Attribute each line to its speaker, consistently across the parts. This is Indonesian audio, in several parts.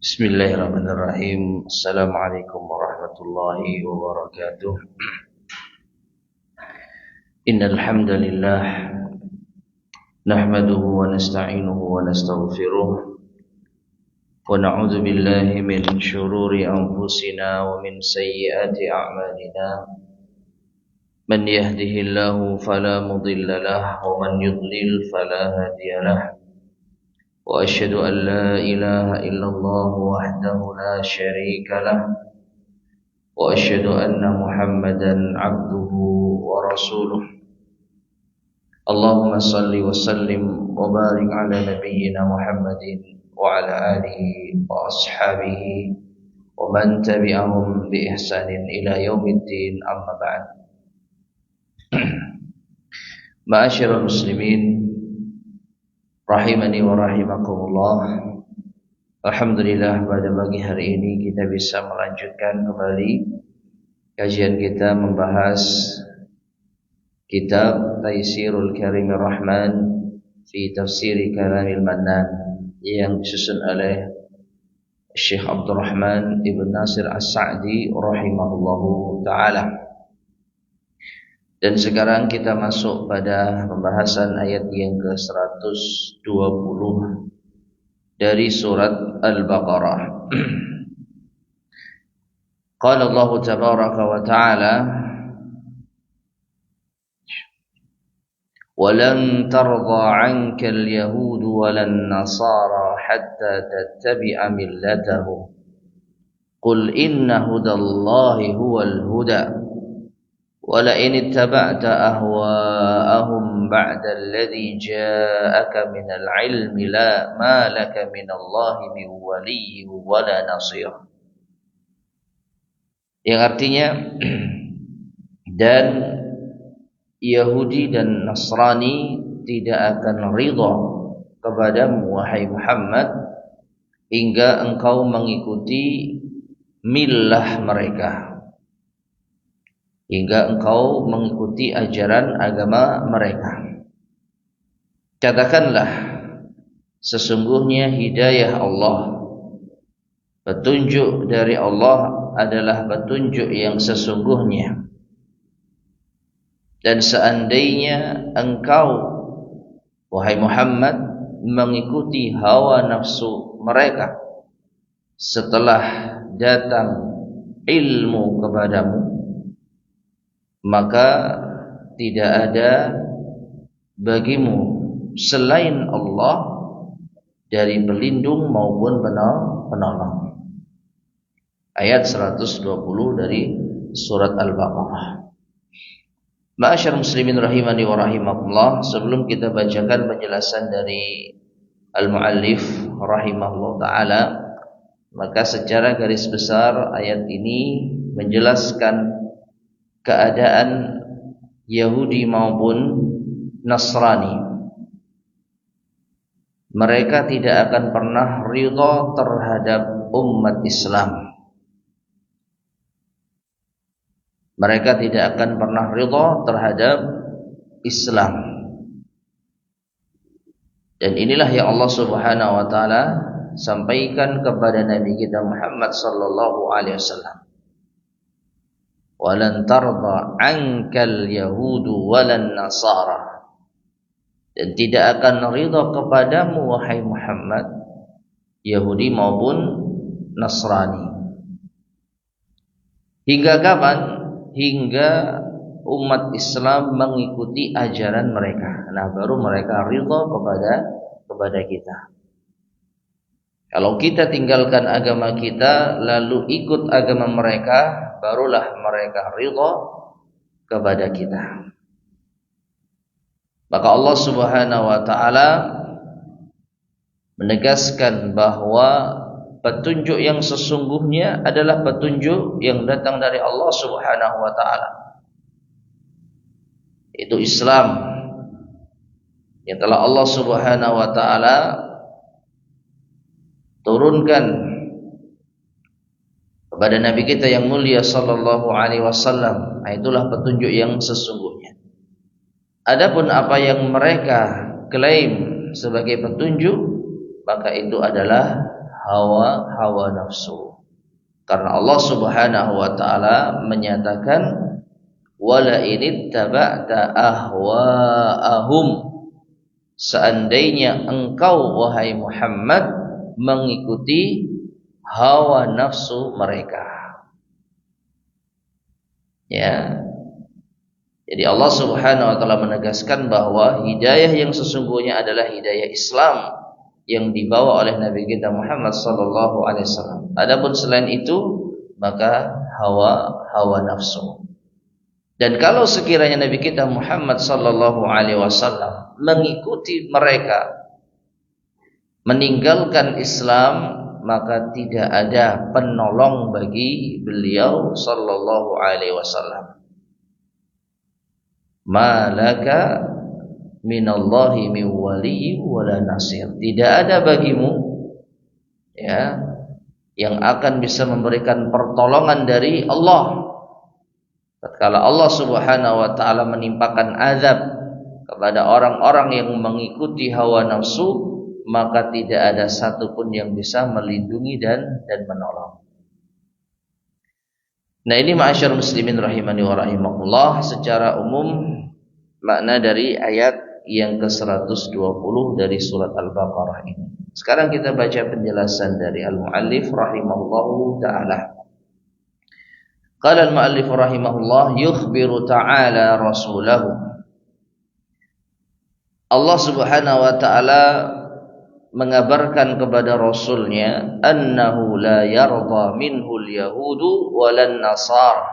Speaker 1: Bismillahirrahmanirrahim. Assalamualaikum warahmatullahi wabarakatuh. Innal hamdalillah nahmaduhu wa nasta'inuhu wa nastaghfiruh wa na'udzu billahi min shururi anfusina wa min sayyiati a'malina. Man yahdihillahu fala mudilla lahu wa man yudlil fala hadiya lahu. وأشهد أن لا إله إلا الله وحده لا شريك له وأشهد أن محمدا عبده ورسوله اللهم صل وسلم وبارك على نبينا محمد وعلى آله وأصحابه ومن تبعهم بإحسان إلى يوم الدين أما بعد. Ma'asyiral muslimin rahimani wa rahimakumullah. Alhamdulillah, pada pagi hari ini kita bisa melanjutkan kembali kajian kita membahas kitab Taisirul Karimir Rahman fi Tafsiri Kalamil Mannan yang disusun oleh Syekh Abdurrahman Ibn Nasir As-Sa'di rahimahullahu ta'ala. Dan sekarang kita masuk pada pembahasan ayat yang ke-120 dari surat Al-Baqarah. Qala Allah tabaraka wa ta'ala: "Walan tarda 'anka al-yahud walan nasara hatta tattabi'a millatahum. Qul inna hudallahi huwal huda. ولئن اتبعت أهواءهم بعد الذي جاءك من العلم لا ما لك من الله من ولي ولا نصير." Yang artinya, dan Yahudi dan Nasrani tidak akan ridha kepadamu wahai Muhammad hingga engkau mengikuti millah mereka, hingga engkau mengikuti ajaran agama mereka. Katakanlah, sesungguhnya hidayah Allah, petunjuk dari Allah adalah petunjuk yang sesungguhnya. Dan seandainya engkau wahai Muhammad mengikuti hawa nafsu mereka setelah datang ilmu kepadamu, maka tidak ada bagimu selain Allah dari pelindung maupun penolong. Ayat 120 dari surat Al-Baqarah. Ma'asyar muslimin rahimani wa rahimakumullah, sebelum kita bacakan penjelasan dari Al-Mu'allif rahimahullah ta'ala, maka secara garis besar ayat ini menjelaskan keadaan Yahudi maupun Nasrani. Mereka tidak akan pernah ridha terhadap umat Islam. Mereka tidak akan pernah ridha terhadap Islam. Dan inilah yang Allah Subhanahu wa taala sampaikan kepada Nabi kita Muhammad sallallahu alaihi wasallam. Walan tarda 'ankal yahudu walan nasara. Dan tidak akan ridha kepadamu wahai Muhammad Yahudi maupun Nasrani. Hingga kapan? Hingga umat Islam mengikuti ajaran mereka. Nah, baru mereka ridha kepada kita. Kalau kita tinggalkan agama kita lalu ikut agama mereka, barulah mereka ridha kepada kita. Maka Allah Subhanahu wa taala menegaskan bahwa petunjuk yang sesungguhnya adalah petunjuk yang datang dari Allah Subhanahu wa taala. Itu Islam yang telah Allah Subhanahu wa taala turunkan kepada Nabi kita yang mulia sallallahu alaihi wasallam. Itulah petunjuk yang sesungguhnya. Adapun apa yang mereka klaim sebagai petunjuk, maka itu adalah hawa nafsu. Karena Allah Subhanahu wa taala menyatakan wala inittaba'ta ahwa'ahum, seandainya engkau wahai Muhammad mengikuti hawa nafsu mereka. Ya. Jadi Allah Subhanahu wa taala menegaskan bahwa hidayah yang sesungguhnya adalah hidayah Islam yang dibawa oleh Nabi kita Muhammad sallallahu alaihi wasallam. Adapun selain itu maka hawa nafsu. Dan kalau sekiranya Nabi kita Muhammad sallallahu alaihi wasallam mengikuti mereka meninggalkan Islam, maka tidak ada penolong bagi beliau sallallahu alaihi wasallam. Malaka minallahi min wali wala nasir. Tidak ada bagimu ya yang akan bisa memberikan pertolongan dari Allah tatkala Allah Subhanahu wa taala menimpakan azab kepada orang-orang yang mengikuti hawa nafsu, maka tidak ada satupun yang bisa melindungi dan menolong. Nah, ini ma'asyarul muslimin rahimani wa rahimakumullah secara umum makna dari ayat yang ke-120 dari surat Al-Baqarah ini. Sekarang kita baca penjelasan dari al-muallif rahimahullahu ta'ala. Qala al-muallif rahimahullah yukhbiru ta'ala rasulahu. Allah Subhanahu wa ta'ala mengabarkan kepada Rasulnya annahu la yarda minhul yahudu walan nasar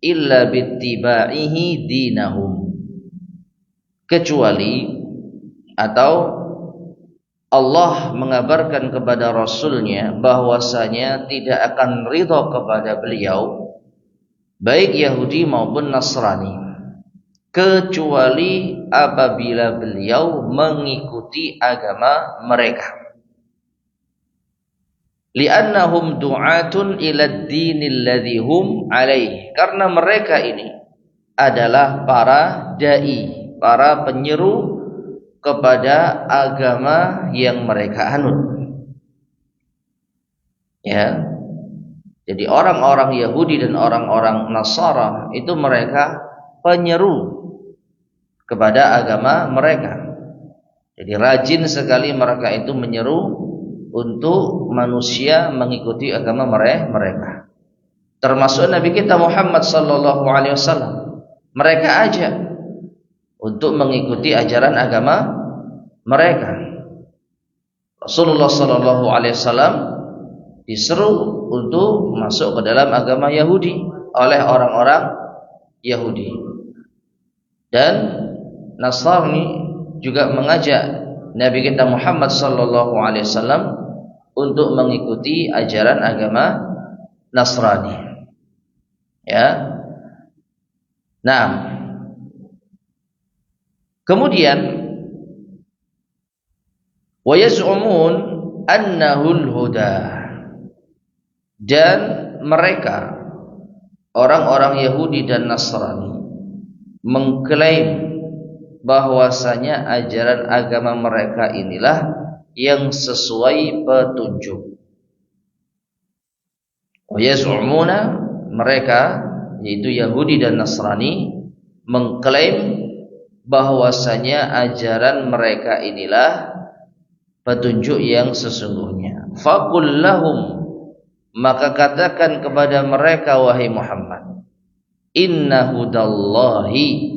Speaker 1: illa bittiba'ihi dinahum, kecuali atau Allah mengabarkan kepada Rasulnya bahwasanya tidak akan ridha kepada beliau baik Yahudi maupun Nasrani kecuali apabila beliau mengikuti agama mereka. Li'annahum du'atun ila dinil ladzi hum alaihi, karena mereka ini adalah para dai, para penyeru kepada agama yang mereka anut. Ya. Jadi orang-orang Yahudi dan orang-orang Nasara itu mereka penyeru kepada agama mereka. Jadi rajin sekali mereka itu menyeru untuk manusia mengikuti agama mereka. Termasuk Nabi kita Muhammad sallallahu alaihi wasallam. Mereka ajak untuk mengikuti ajaran agama mereka. Rasulullah sallallahu alaihi wasallam diseru untuk masuk ke dalam agama Yahudi oleh orang-orang Yahudi. Dan Nasrani juga mengajak Nabi kita Muhammad sallallahu alaihi wasallam untuk mengikuti ajaran agama Nasrani. Ya. Nah, kemudian wa yaz'umun annahul huda, dan mereka orang-orang Yahudi dan Nasrani mengklaim bahwasanya ajaran agama mereka inilah yang sesuai petunjuk. Wa yaz'umuna, mereka yaitu Yahudi dan Nasrani mengklaim bahwasanya ajaran mereka inilah petunjuk yang sesungguhnya. Faqul lahum, maka katakan kepada mereka wahai Muhammad, inna hudallahi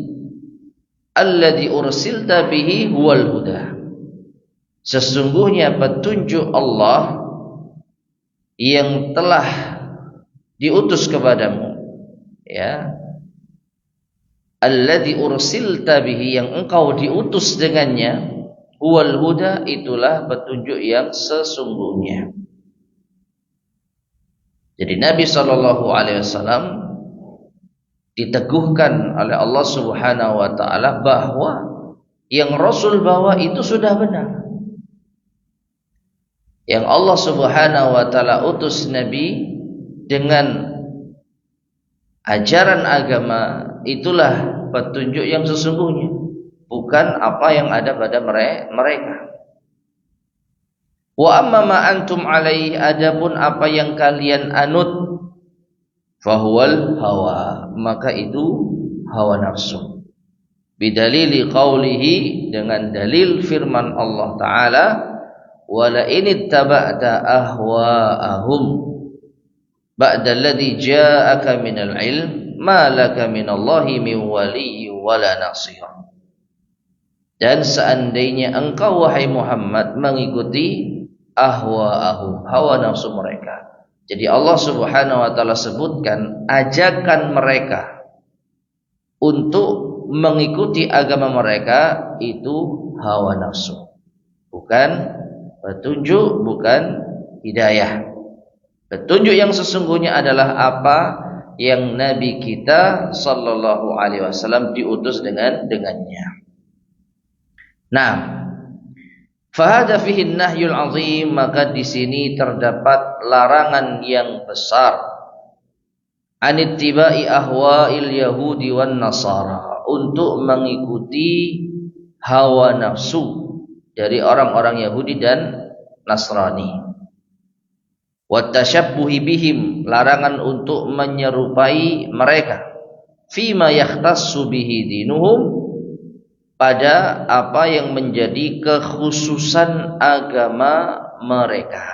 Speaker 1: alladzi ursilta bihi huwal huda, sesungguhnya petunjuk Allah yang telah diutus kepadamu, ya, alladzi ursilta bihi, yang engkau diutus dengannya, huwal huda, itulah petunjuk yang sesungguhnya. Jadi Nabi sallallahu alaihi wasallam diteguhkan oleh Allah Subhanahu wa taala bahwa yang Rasul bawa itu sudah benar. Yang Allah Subhanahu wa taala utus Nabi dengan ajaran agama itulah petunjuk yang sesungguhnya, bukan apa yang ada pada mereka. Wa amma ma antum alaihi, adapun apa yang kalian anut, fahuwal hawa, maka itu hawa nafsu. Bidalili qawlihi, dengan dalil firman Allah Ta'ala, wala in ittaba'ta ahwa'ahum ba'da alladhi ja'aka minal ilm ma laka minallahi min waliyyin wala nasir. Dan seandainya engkau wahai Muhammad mengikuti ahwa'ahum, hawa nafsu mereka. Jadi Allah Subhanahu wa taala sebutkan ajakan mereka untuk mengikuti agama mereka itu hawa nafsu. Bukan petunjuk, bukan hidayah. Petunjuk yang sesungguhnya adalah apa yang Nabi kita sallallahu alaihi wasallam diutus dengannya. Nah, fahada fihi nahyul azim, maka di sini terdapat larangan yang besar anittiba'i ahwa'il yahudi wan nasara, untuk mengikuti hawa nafsu dari orang-orang Yahudi dan Nasrani. Wat tasyabbuhi bihim, larangan untuk menyerupai mereka. Fima yakhtassu bihi dinuhum, pada apa yang menjadi kekhususan agama mereka.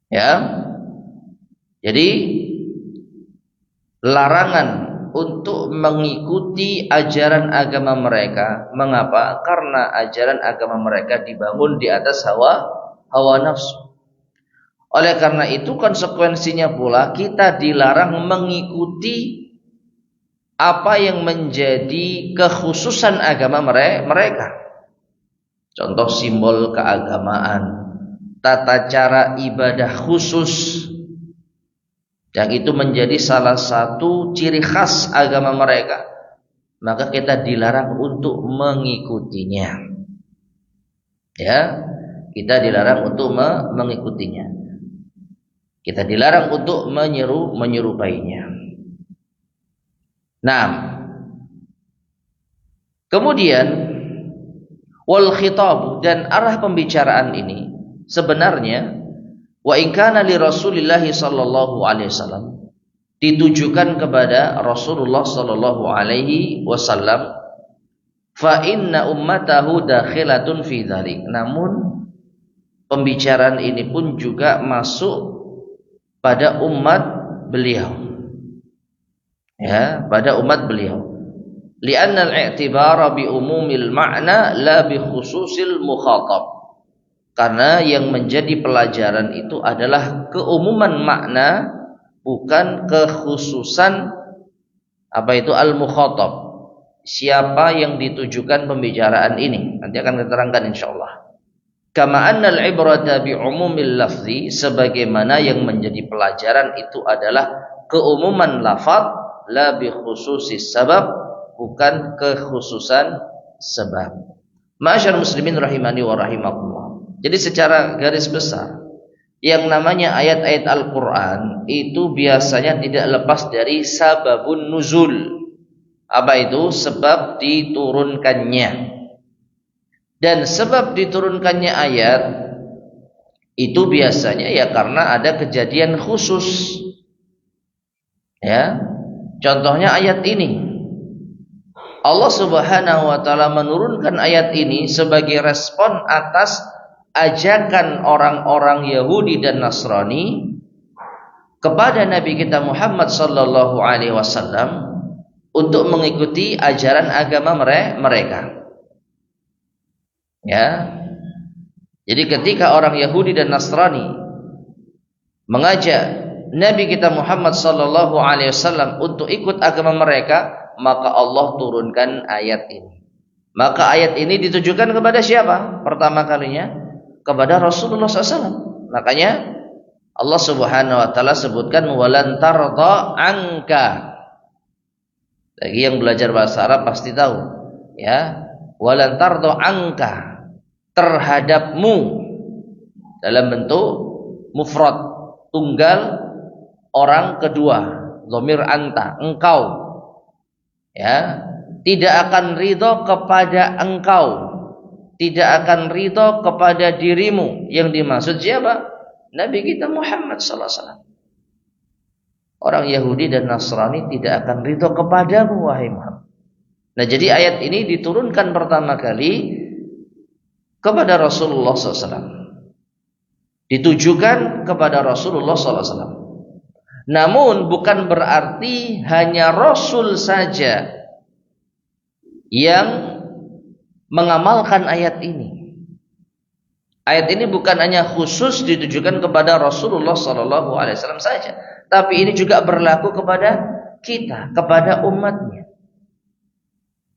Speaker 1: Ya. Jadi larangan untuk mengikuti ajaran agama mereka. Mengapa? Karena ajaran agama mereka dibangun di atas hawa nafsu. Oleh karena itu konsekuensinya pula kita dilarang mengikuti apa yang menjadi kekhususan agama mereka. Contoh simbol keagamaan, tata cara ibadah khusus, yang itu menjadi salah satu ciri khas agama mereka, maka kita dilarang untuk mengikutinya. Ya, kita dilarang untuk mengikutinya. Kita dilarang untuk menyerupainya. Nah, kemudian wal khitab, dan arah pembicaraan ini sebenarnya wa in kana li Rasulillah sallallahu alaihi wasallam, ditujukan kepada Rasulullah sallallahu alaihi wasallam, fa inna ummatahu dakhilatun fi dzalik. Namun pembicaraan ini pun juga masuk pada umat beliau. Ya, pada umat beliau. Li'anna al-i'tibara bi umumil ma'na la bi khususil mukhatab. Karena yang menjadi pelajaran itu adalah keumuman makna, bukan kekhususan apa itu al-mukhatab. Siapa yang ditujukan pembicaraan ini? Nanti akan kita terangkan insyaallah. Kama annal ibrata bi umumil lafzi, sebagaimana yang menjadi pelajaran itu adalah keumuman lafaz, la bi khususis sabab, bukan kekhususan sebab. Ma'asyar muslimin rahimani wa rahimakumullah. Jadi secara garis besar, yang namanya ayat-ayat Al-Quran itu biasanya tidak lepas dari sababun nuzul. Apa itu? Sebab diturunkannya. Dan sebab diturunkannya ayat itu biasanya ya karena ada kejadian khusus. Ya. Contohnya ayat ini. Allah Subhanahu wa taala menurunkan ayat ini sebagai respon atas ajakan orang-orang Yahudi dan Nasrani kepada Nabi kita Muhammad sallallahu alaihi wasallam untuk mengikuti ajaran agama mereka. Ya. Jadi ketika orang Yahudi dan Nasrani mengajak Nabi kita Muhammad sallallahu alaihi wasallam untuk ikut agama mereka, maka Allah turunkan ayat ini. Maka ayat ini ditujukan kepada siapa? Pertama kalinya kepada Rasulullah SAW. Makanya Allah Subhanahu wa taala sebutkan walan tarda anka. Bagi yang belajar bahasa Arab pasti tahu, ya. Walan tarda anka, terhadapmu, dalam bentuk mufrad, tunggal, orang kedua, dhamir anta, engkau, ya, tidak akan ridho kepada engkau, tidak akan ridho kepada dirimu. Yang dimaksud siapa? Nabi kita Muhammad sallallahu alaihi wasallam. Orang Yahudi dan Nasrani tidak akan ridho kepadamu, wahai Muhammad. Nah, jadi ayat ini diturunkan pertama kali kepada Rasulullah SAW. Ditujukan kepada Rasulullah SAW. Namun bukan berarti hanya Rasul saja yang mengamalkan ayat ini. Ayat ini bukan hanya khusus ditujukan kepada Rasulullah SAW saja, tapi ini juga berlaku kepada kita, kepada umatnya.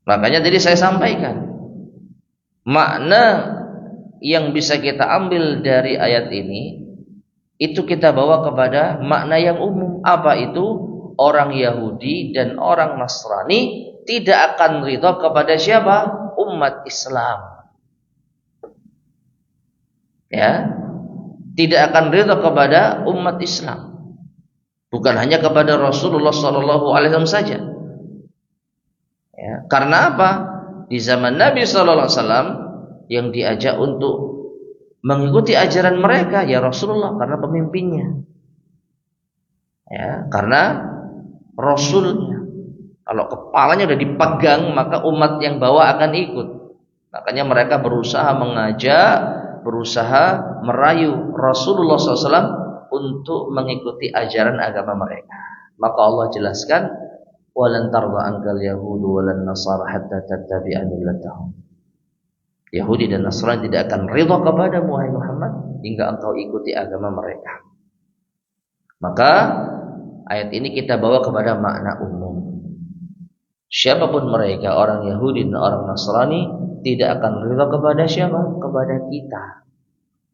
Speaker 1: Makanya tadi saya sampaikan, makna yang bisa kita ambil dari ayat ini itu kita bawa kepada makna yang umum. Apa itu? Orang Yahudi dan orang Nasrani tidak akan ridha kepada siapa? Umat Islam. Ya, tidak akan ridha kepada umat Islam. Bukan hanya kepada Rasulullah SAW saja. Ya, karena apa? Di zaman Nabi SAW yang diajak untuk mengikuti ajaran mereka ya Rasulullah, karena pemimpinnya, ya, karena Rasulnya. Kalau kepalanya sudah dipegang, maka umat yang bawah akan ikut. Makanya mereka berusaha mengajak, berusaha merayu Rasulullah SAW untuk mengikuti ajaran agama mereka. Maka Allah jelaskan, walan tarda ankal yahudu walan nasara hatta tattabi'a millatahum. Yahudi dan Nasrani tidak akan ridha kepadamu, wahai Muhammad, hingga engkau ikuti agama mereka. Maka ayat ini kita bawa kepada makna umum. Siapapun mereka, orang Yahudi dan orang Nasrani, tidak akan ridha kepada siapa? Kepada kita,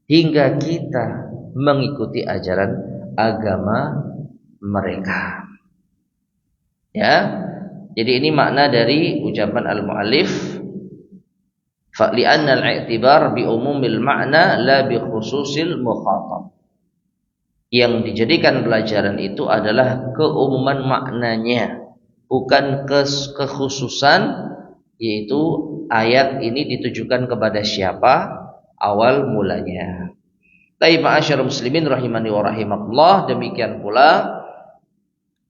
Speaker 1: hingga kita mengikuti ajaran agama mereka. Ya, jadi ini makna dari ucapan al-muallif. فَلِأَنَّ الْاِعْتِبَارِ بِعُمُومِ الْمَعْنَى لَا بِخُصُوصِ الْمُخَاطَبِ. Yang dijadikan pelajaran itu adalah keumuman maknanya, bukan kekhususan, yaitu ayat ini ditujukan kepada siapa awal mulanya. Tapi ma'asyarul muslimin rahimani wa rahimakumullah, demikian pula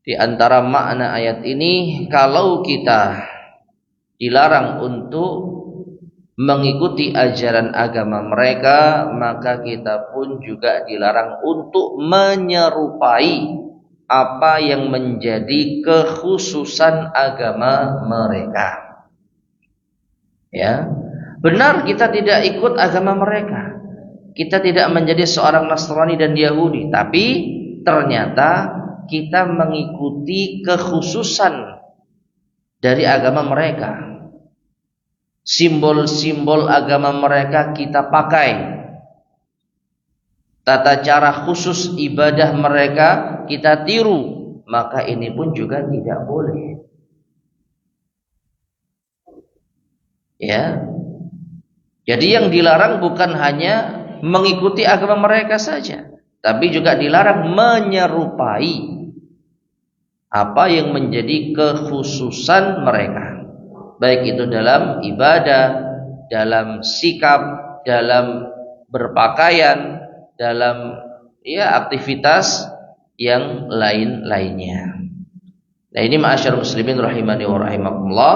Speaker 1: di antara makna ayat ini, kalau kita dilarang untuk mengikuti ajaran agama mereka, maka kita pun juga dilarang untuk menyerupai apa yang menjadi kekhususan agama mereka. Ya, benar kita tidak ikut agama mereka. Kita tidak menjadi seorang Nasrani dan Yahudi, tapi ternyata kita mengikuti kekhususan dari agama mereka. Simbol-simbol agama mereka kita pakai. Tata cara khusus ibadah mereka kita tiru. Maka ini pun juga tidak boleh. Ya. Jadi yang dilarang bukan hanya mengikuti agama mereka saja, tapi juga dilarang menyerupai apa yang menjadi kekhususan mereka. Baik itu dalam ibadah, dalam sikap, dalam berpakaian, dalam aktivitas yang lain-lainnya. Nah, ini ma'asyarul muslimin rahimani wa rahimakumullah,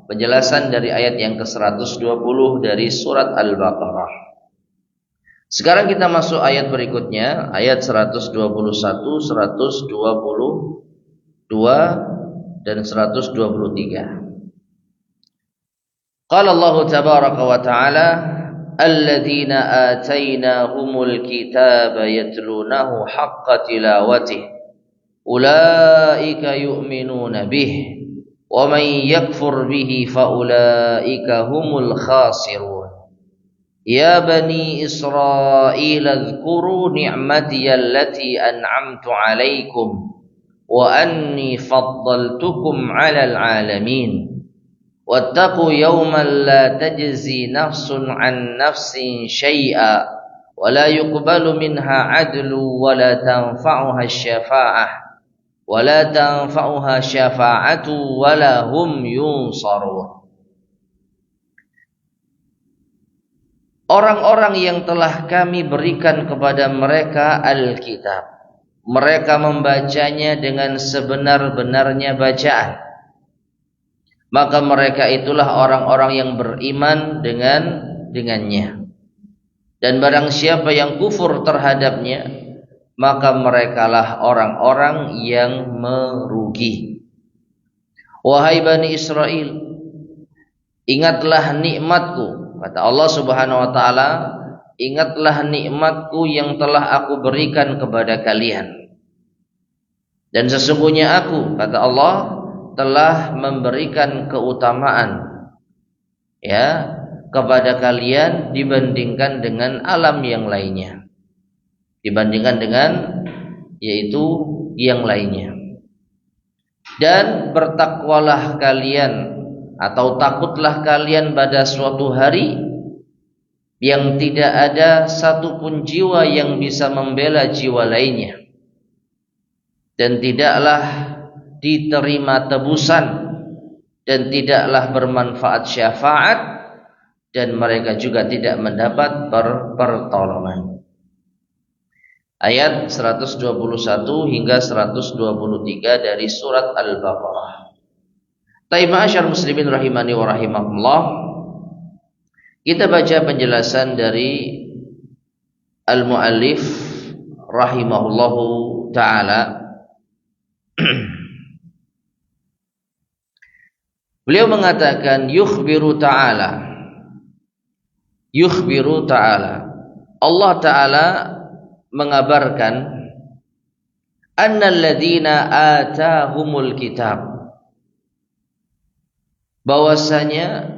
Speaker 1: penjelasan dari ayat yang ke-120 dari surat Al-Baqarah. Sekarang kita masuk ayat berikutnya, ayat 121, 122 dan 123. Qala Allah tabaraka wa ta'ala, alladzina atainahumul kitaba yatlunahu haqqa tilawatih ulaika yu'minuna bih wa man yakfur bihi fa ulaika humul khasirun. Ya bani Israil adhkuru ni'mati allati an'amtu 'alaikum wa anni faddaltukum 'alal 'alamin. Wattaqu yawman la tajzi nafsun 'an nafsin syai'a wa la yuqbalu minha 'adlu wa la tanfa'uha syafa'atu wa la hum yunsarun. orang-orang yang telah kami berikan kepada mereka Alkitab. Mereka membacanya dengan sebenar-benarnya bacaan. Maka mereka itulah orang-orang yang beriman dengannya. Dan barang siapa yang kufur terhadapnya, maka merekalah orang-orang yang merugi. Wahai Bani Israel, ingatlah nikmatku, kata Allah Subhanahu wa taala, ingatlah nikmatku yang telah aku berikan kepada kalian. Dan sesungguhnya aku, kata Allah, telah memberikan keutamaan kepada kalian dibandingkan dengan alam yang lainnya. Dibandingkan dengan yaitu yang lainnya. Dan bertakwalah kalian atau takutlah kalian pada suatu hari yang tidak ada satupun jiwa yang bisa membela jiwa lainnya, dan tidaklah diterima tebusan, dan tidaklah bermanfaat syafaat, dan mereka juga tidak mendapat pertolongan. Ayat 121 hingga 123 dari surat Al-Baqarah. Ma'asyar muslimin rahimani wa rahimakumullah. Kita baca penjelasan dari al-muallif rahimahullahu ta'ala. Beliau mengatakan yukhbiru ta'ala. Allah Ta'ala mengabarkan annal ladzina atahumul kitab, bahwasanya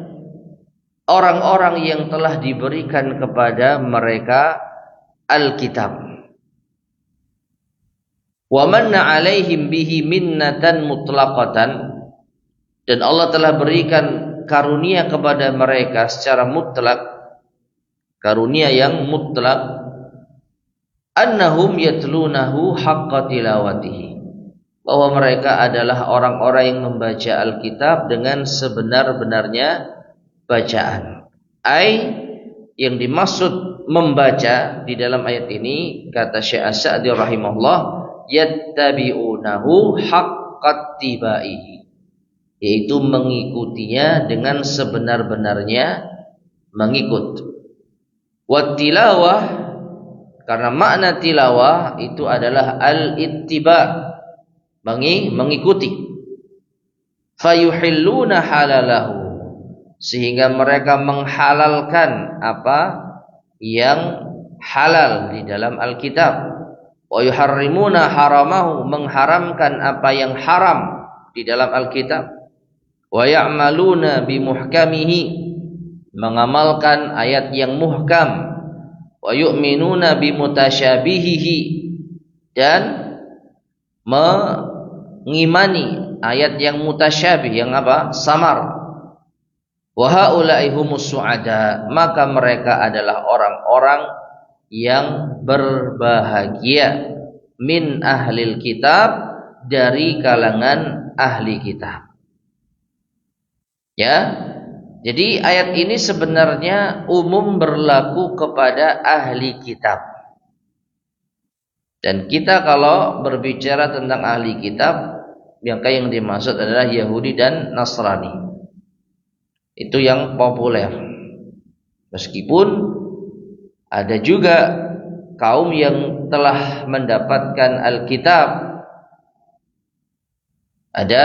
Speaker 1: orang-orang yang telah diberikan kepada mereka Alkitab, wa manna alaihim bihi minnatan mutlaqatan, dan Allah telah berikan karunia kepada mereka secara mutlak, karunia yang mutlak, annahum yatlunahu haqqa tilawatihi, bahwa mereka adalah orang-orang yang membaca Alkitab dengan sebenar-benarnya bacaan. Yang dimaksud membaca di dalam ayat ini, kata Syekh As-Sa'di rahimahullah, yattabi'unahu haqqat tibaihi, yaitu mengikutinya dengan sebenar-benarnya mengikut. Wat tilawah, karena makna tilawah itu adalah al-ittiba, mengikuti. Fayuhilluna halalahu, sehingga mereka menghalalkan apa yang halal di dalam Alkitab. Wa yuharrimuna haramahu, mengharamkan apa yang haram di dalam Alkitab. Wa ya'maluna bimuhkamihi, mengamalkan ayat yang muhkam. Wa yu'minuna bimutasyabihihi, dan mengimani ayat yang mutasyabih, yang apa? Samar. Wa haula'i humus su'ada, maka mereka adalah orang-orang yang berbahagia, min ahlil kitab, dari kalangan ahli kitab. Jadi ayat ini sebenarnya umum berlaku kepada ahli kitab. Dan kita kalau berbicara tentang ahli kitab, maka yang dimaksud adalah Yahudi dan Nasrani. Itu yang populer. Meskipun ada juga kaum yang telah mendapatkan Alkitab. Ada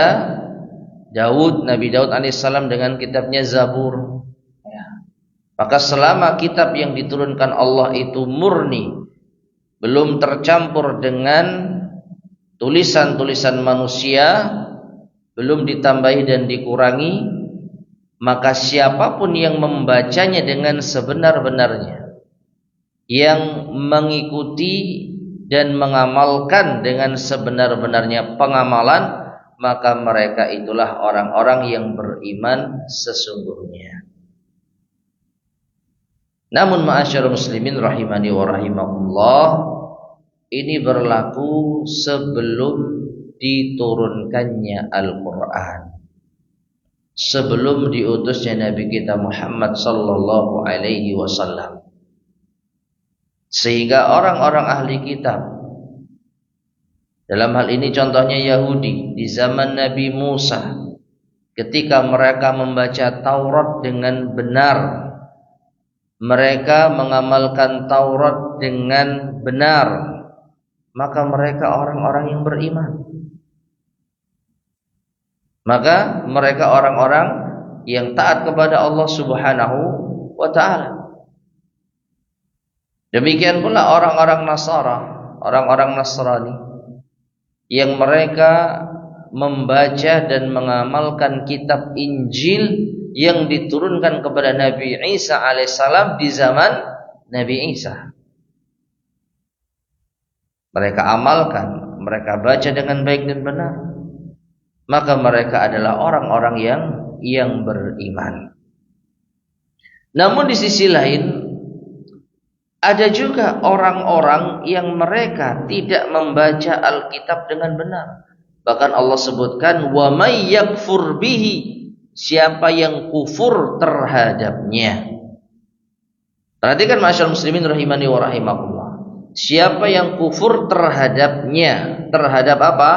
Speaker 1: Nabi Daud alaihissalam dengan kitabnya Zabur. Maka selama kitab yang diturunkan Allah itu murni, belum tercampur dengan tulisan-tulisan manusia, belum ditambahi dan dikurangi, maka siapapun yang membacanya dengan sebenar-benarnya, yang mengikuti dan mengamalkan dengan sebenar-benarnya pengamalan, maka mereka itulah orang-orang yang beriman sesungguhnya. Namun ma'asyarul muslimin rahimani wa rahimakumullah, ini berlaku sebelum diturunkannya Al-Quran. sebelum diutusnya Nabi kita Muhammad sallallahu alaihi wasallam. Sehingga orang-orang ahli kitab, dalam hal ini contohnya Yahudi di zaman Nabi Musa, ketika mereka membaca Taurat dengan benar, mereka mengamalkan Taurat dengan benar, maka mereka orang-orang yang beriman. Maka mereka orang-orang yang taat kepada Allah Subhanahu wa ta'ala. Demikian pula orang-orang Nasara, orang-orang Nasrani, yang mereka membaca dan mengamalkan kitab Injil yang diturunkan kepada Nabi Isa alaihissalam di zaman Nabi Isa. Mereka amalkan, mereka baca dengan baik dan benar, maka mereka adalah orang-orang yang beriman. Namun di sisi lain, ada juga orang-orang yang mereka tidak membaca Alkitab dengan benar. Bahkan Allah sebutkan, wa may yakfur bihi, siapa yang kufur terhadapnya. Perhatikan masyaallah muslimin rahimani wa rahimakumullah. Siapa yang kufur terhadapnya, terhadap apa?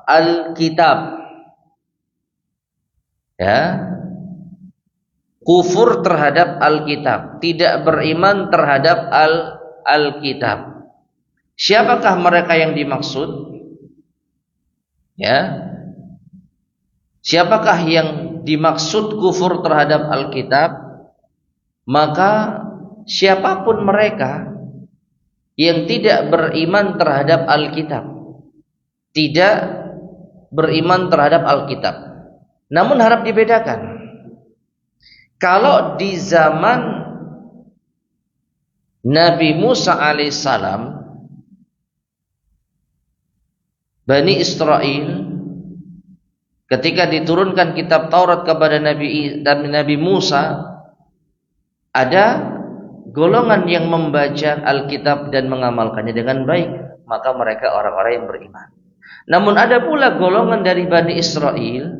Speaker 1: Alkitab. Ya. Kufur terhadap Alkitab, tidak beriman terhadap Alkitab. Siapakah mereka yang dimaksud? Ya. Siapakah yang dimaksud kufur terhadap Alkitab? Maka siapapun mereka yang tidak beriman terhadap Alkitab, tidak beriman terhadap Alkitab. Namun harap dibedakan. Kalau di zaman Nabi Musa alaihissalam, Bani Israel ketika diturunkan kitab Taurat kepada Nabi Musa, ada golongan yang membaca Alkitab dan mengamalkannya dengan baik, maka mereka orang-orang yang beriman. Namun ada pula golongan dari Bani Israel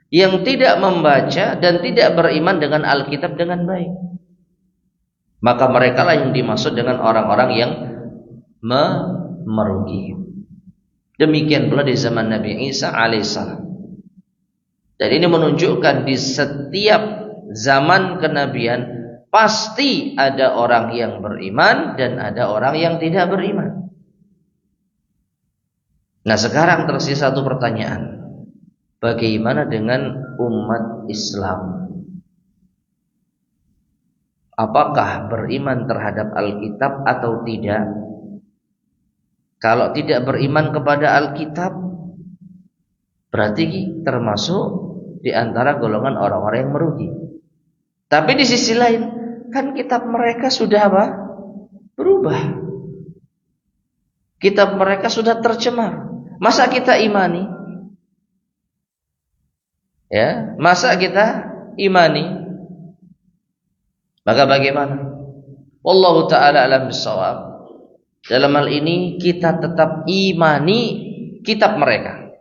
Speaker 1: yang tidak membaca dan tidak beriman dengan Alkitab dengan baik, maka mereka lah yang dimaksud dengan orang-orang yang merugi. Demikian pula di zaman Nabi Isa alaihissalam. Dan ini menunjukkan di setiap zaman kenabian pasti ada orang yang beriman dan ada orang yang tidak beriman. Nah, sekarang tersisa satu pertanyaan. Bagaimana dengan umat Islam? Apakah beriman terhadap Alkitab atau tidak? Kalau tidak beriman kepada Alkitab, berarti termasuk di antara golongan orang-orang yang merugi. Tapi di sisi lain, kan kitab mereka sudah apa? Berubah. Kitab mereka sudah tercemar. Masa kita imani? Ya, masa kita imani? Maka bagaimana? Wallahu ta'ala alam bissawab. Dalam hal ini kita tetap imani kitab mereka.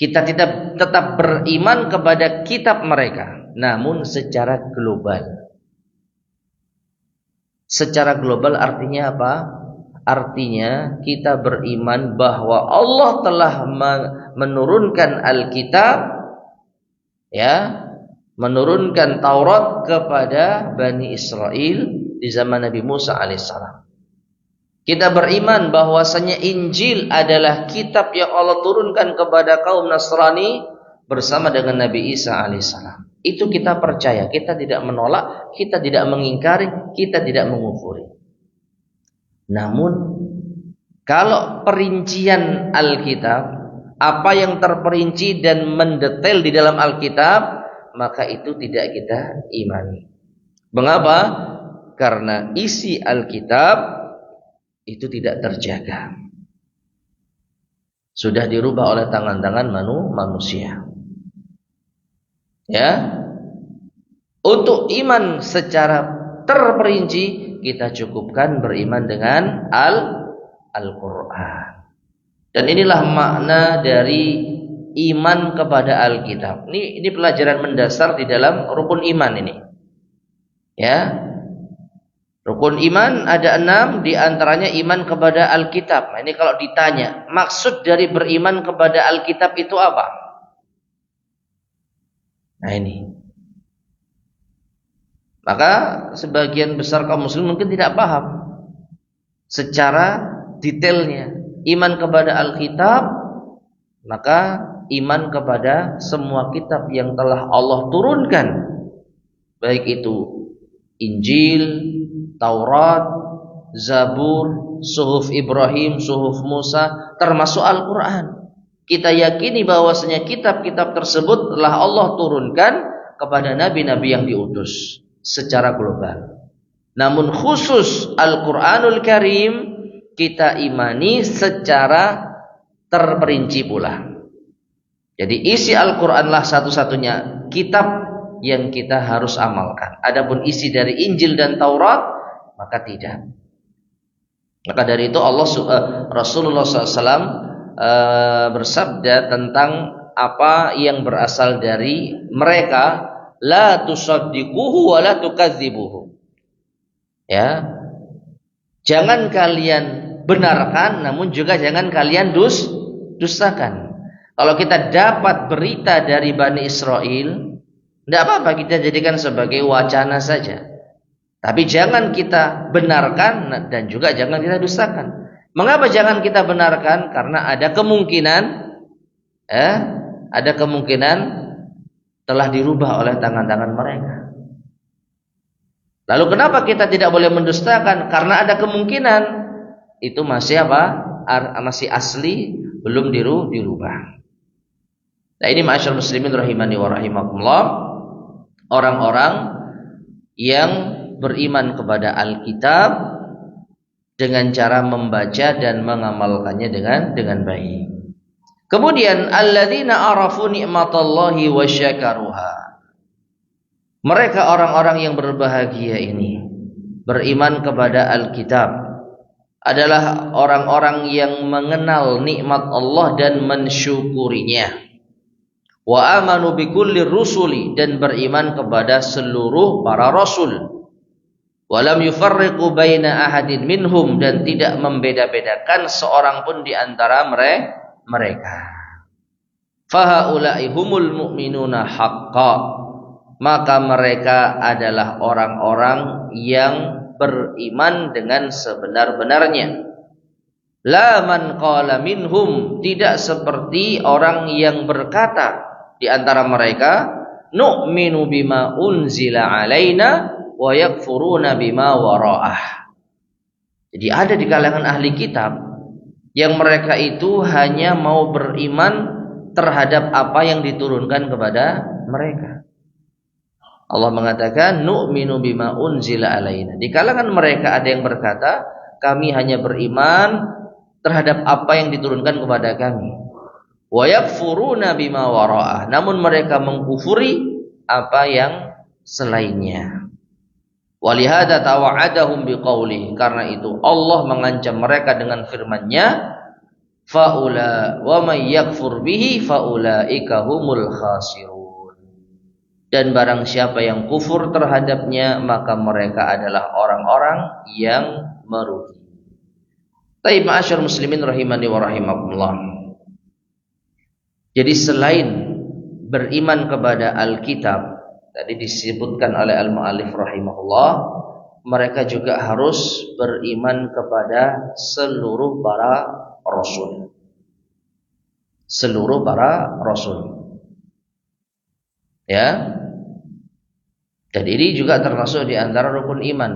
Speaker 1: Kita tidak tetap beriman kepada kitab mereka, namun secara global. Secara global artinya apa? Artinya kita beriman bahwa Allah telah menurunkan Alkitab, ya, menurunkan Taurat kepada Bani Israel di zaman Nabi Musa alaihissalam. Kita beriman bahwasanya Injil adalah kitab yang Allah turunkan kepada kaum Nasrani bersama dengan Nabi Isa alaihissalam. Itu kita percaya, kita tidak menolak, kita tidak mengingkari, kita tidak mengufuri. Namun kalau perincian Alkitab, apa yang terperinci dan mendetail di dalam Alkitab, maka itu tidak kita imani. Mengapa? Karena isi Alkitab itu tidak terjaga. Sudah dirubah oleh tangan-tangan manusia. Ya. Untuk iman secara terperinci, kita cukupkan beriman dengan Al-Quran. Dan inilah makna dari iman kepada Alkitab. Ini pelajaran mendasar di dalam rukun iman ini. Ya. Rukun iman ada 6, di antaranya iman kepada Alkitab. Nah, ini kalau ditanya, maksud dari beriman kepada Alkitab itu apa? Nah ini. Maka sebagian besar kaum muslim mungkin tidak paham secara detailnya. Iman kepada Alkitab, maka iman kepada semua kitab yang telah Allah turunkan. Baik itu Injil, Taurat, Zabur, Suhuf Ibrahim, Suhuf Musa, termasuk Al-Quran. Kita yakini bahwasanya kitab-kitab tersebut telah Allah turunkan kepada nabi-nabi yang diutus secara global. Namun khusus Al-Quranul Karim kita imani secara terperinci pula. Jadi isi Al-Quranlah satu-satunya kitab yang kita harus amalkan. Adapun isi dari Injil dan Taurat, maka tidak. Maka dari itu Rasulullah SAW bersabda tentang apa yang berasal dari mereka, la tusaddiquhu wa la tukadzibuhu. Ya, jangan kalian benarkan, namun juga jangan kalian dustakan. Kalau kita dapat berita dari Bani Israel, tidak apa-apa kita jadikan sebagai wacana saja. Tapi jangan kita benarkan dan juga jangan kita dustakan. Mengapa jangan kita benarkan? Karena ada kemungkinan telah dirubah oleh tangan-tangan mereka. Lalu kenapa kita tidak boleh mendustakan? Karena ada kemungkinan itu masih masih asli, belum dirubah. Nah ini ma'asyar muslimin rahimani wa rahimakumullah, orang-orang yang beriman kepada Alkitab dengan cara membaca dan mengamalkannya dengan baik. Kemudian alladzina arafu ni'matallahi wa syakaruha. Mereka orang-orang yang berbahagia ini beriman kepada Alkitab adalah orang-orang yang mengenal nikmat Allah dan mensyukurinya. Wa amanu bikulli rusuli, dan beriman kepada seluruh para rasul. Wa lam yufarriqu baina ahadin minhum, dan tidak membeda-bedakan seorang pun di antara mereka. Fahaula'i humul mu'minuna haqqa, maka mereka adalah orang-orang yang beriman dengan sebenar-benarnya. La man qala minhum, tidak seperti orang yang berkata di antara mereka, nu'minu bima unzila alaina wa yakfuruna bima wara'ah. Jadi ada di kalangan ahli kitab yang mereka itu hanya mau beriman terhadap apa yang diturunkan kepada mereka. Allah mengatakan nu'minu bima unzila alaina. Di kalangan mereka ada yang berkata, kami hanya beriman terhadap apa yang diturunkan kepada kami. Wa yakfuruna bima wara'ah, namun mereka mengkufuri apa yang selainnya. Walihada tawa'adahum biqaulih, karena itu Allah mengancam mereka dengan firman-Nya, faula wa may yakfur bihi faulaika humul khasirun. Dan barang siapa yang kufur terhadapnya, maka mereka adalah orang-orang yang merugi. Taib ma'asyar muslimin rahimani wa rahimakumullah. Jadi selain beriman kepada Alkitab, tadi disebutkan oleh al-mu'allif rahimahullah, mereka juga harus beriman kepada seluruh para rasul. Seluruh para rasul. Ya. Dan ini juga termasuk di antara rukun iman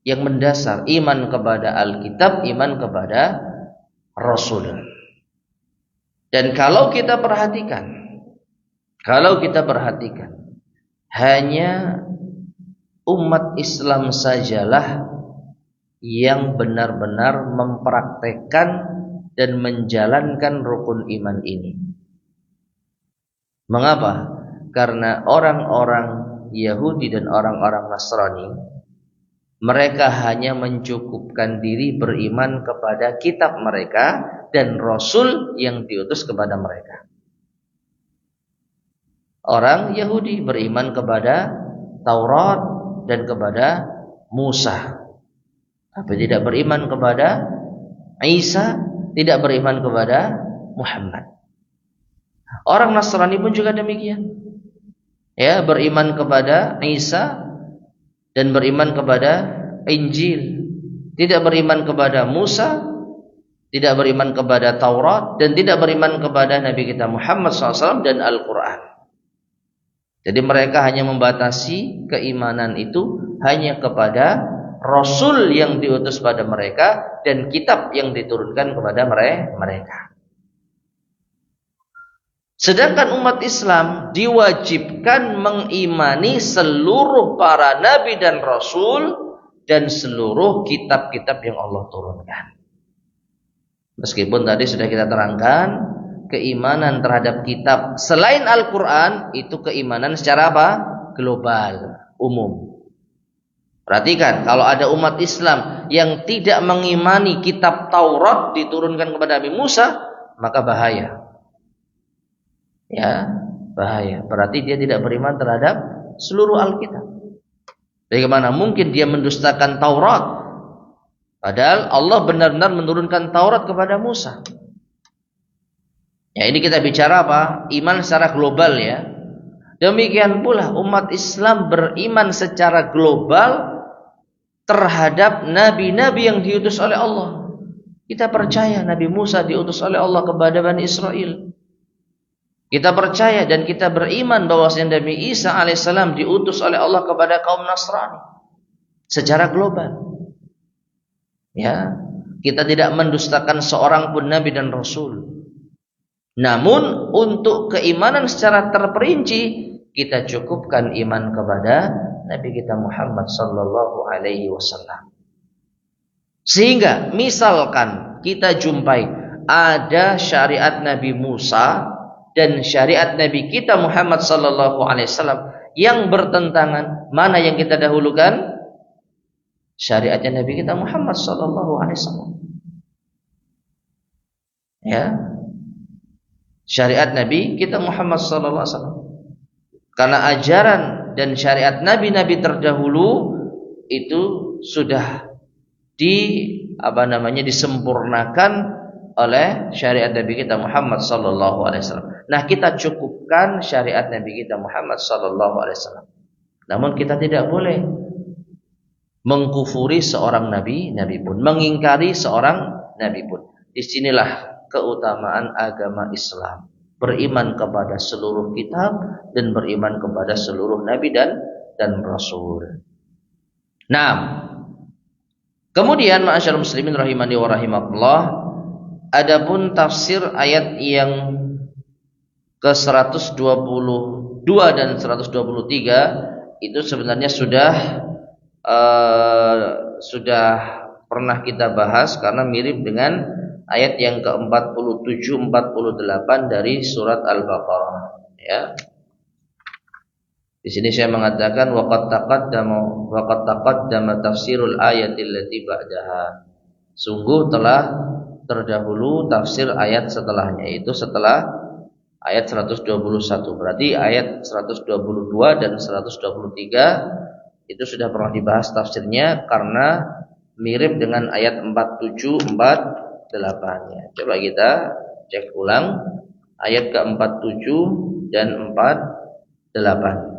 Speaker 1: yang mendasar, iman kepada Alkitab, iman kepada Rasul. Dan kalau kita perhatikan, hanya umat Islam sajalah yang benar-benar mempraktekkan dan menjalankan rukun iman ini. Mengapa? Karena orang-orang Yahudi dan orang-orang Nasrani, mereka hanya mencukupkan diri beriman kepada kitab mereka dan Rasul yang diutus kepada mereka. Orang Yahudi beriman kepada Taurat dan kepada Musa, tapi tidak beriman kepada Isa, tidak beriman kepada Muhammad. Orang Nasrani pun juga demikian. Ya, beriman kepada Isa dan beriman kepada Injil, tidak beriman kepada Musa, tidak beriman kepada Taurat, dan tidak beriman kepada Nabi kita Muhammad SAW dan Al-Quran. Jadi mereka hanya membatasi keimanan itu hanya kepada Rasul yang diutus pada mereka dan kitab yang diturunkan kepada mereka. Sedangkan umat Islam diwajibkan mengimani seluruh para nabi dan rasul dan seluruh kitab-kitab yang Allah turunkan. Meskipun tadi sudah kita terangkan, keimanan terhadap kitab selain Al-Quran itu keimanan secara apa? Global, umum. Perhatikan, kalau ada umat Islam yang tidak mengimani kitab Taurat diturunkan kepada Nabi Musa, maka bahaya. Ya, bahaya. Berarti dia tidak beriman terhadap seluruh Alkitab. Bagaimana mungkin dia mendustakan Taurat? Padahal Allah benar-benar menurunkan Taurat kepada Musa. Ya, ini kita bicara apa? Iman secara global ya. Demikian pula umat Islam beriman secara global terhadap nabi-nabi yang diutus oleh Allah. Kita percaya Nabi Musa diutus oleh Allah kepada Bani Israel. Kita percaya dan kita beriman bahwasanya Nabi Isa alaihissalam diutus oleh Allah kepada kaum Nasrani secara global. Ya, kita tidak mendustakan seorang pun nabi dan rasul. Namun untuk keimanan secara terperinci kita cukupkan iman kepada Nabi kita Muhammad sallallahu alaihi wasallam. Sehingga misalkan kita jumpai ada syariat Nabi Musa dan syariat Nabi kita Muhammad sallallahu alaihi wasallam yang bertentangan, mana yang kita dahulukan? Syariatnya Nabi kita Muhammad sallallahu alaihi wasallam. Ya. Syariat Nabi kita Muhammad sallallahu alaihi wasallam. Karena ajaran dan syariat nabi-nabi terdahulu itu sudah disempurnakan oleh syariat Nabi kita Muhammad sallallahu alaihi wasallam. Nah, kita cukupkan syariat Nabi kita Muhammad sallallahu alaihi wasallam. Namun kita tidak boleh mengkufuri seorang nabi pun, mengingkari seorang nabi pun. Disinilah keutamaan agama Islam. Beriman kepada seluruh kitab dan beriman kepada seluruh nabi dan rasul. Nah, kemudian ma'asyarul muslimin rahimani wa rahimakumullah, adapun tafsir ayat yang ke-122 dan 123 itu sebenarnya sudah pernah kita bahas karena mirip dengan ayat yang ke-47 48 dari surat Al-Baqarah ya. Di sini saya mengatakan waqad taqaddama tafsirul ayatil lati ba'daha. Sungguh telah terdahulu tafsir ayat setelahnya, itu setelah ayat 121. Berarti ayat 122 dan 123 itu sudah pernah dibahas tafsirnya karena mirip dengan ayat 47 48-nya. Coba kita cek ulang ayat ke-47 dan 48.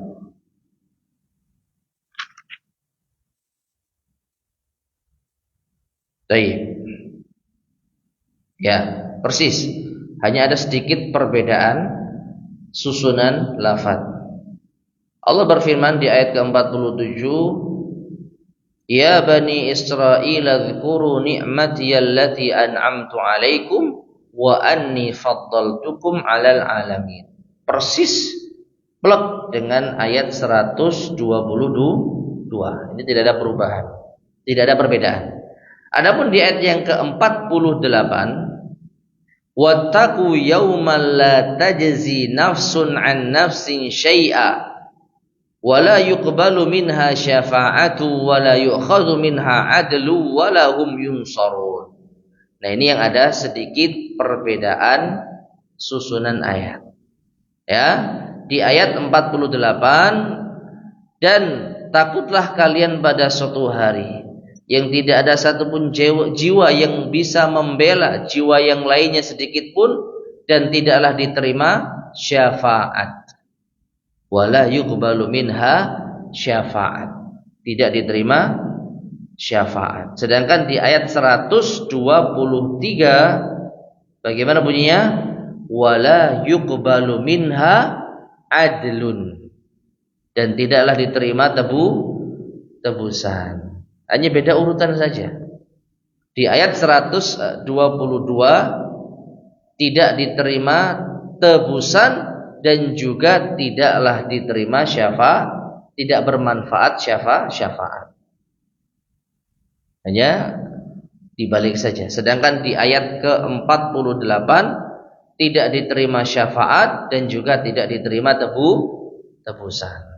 Speaker 1: Baik. Ya, persis. Hanya ada sedikit perbedaan susunan lafaz. Allah berfirman di ayat ke-47, Ya Bani Israel dzkuru ni'mati allati an'amtu 'alaikum wa anni faddaltukum 'alal 'alamin. Persis plek dengan ayat 122. Ini tidak ada perubahan, tidak ada perbedaan. Adapun di ayat yang ke-48, wattaqu yawman la tajzi nafsun 'an nafsin syai'a wala yuqbalu minha syafa'atu wala yu'khadhu minha 'adlu wala hum yunsarun. Nah, ini yang ada sedikit perbedaan susunan ayat. Ya. di ayat 48, dan takutlah kalian pada suatu hari yang tidak ada satupun jiwa yang bisa membela jiwa yang lainnya sedikit pun, dan tidaklah diterima syafaat. Wala yuqbalu minha syafaat. Tidak diterima syafaat. Sedangkan di ayat 123 bagaimana bunyinya? Wala yuqbalu minha adlun. Dan tidaklah diterima tebusan. Hanya beda urutan saja. Di ayat 122 tidak diterima tebusan dan juga tidaklah diterima syafaat, tidak bermanfaat syafaat. Hanya dibalik saja. Sedangkan di ayat ke-48 tidak diterima syafaat dan juga tidak diterima tebusan.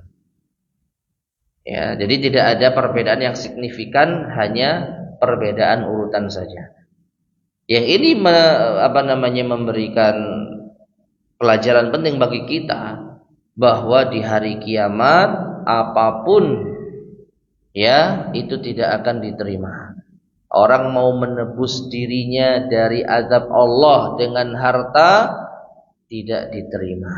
Speaker 1: Ya, jadi tidak ada perbedaan yang signifikan, hanya perbedaan urutan saja. Yang ini memberikan pelajaran penting bagi kita bahwa di hari kiamat apapun ya itu tidak akan diterima. Orang mau menebus dirinya dari azab Allah dengan harta tidak diterima.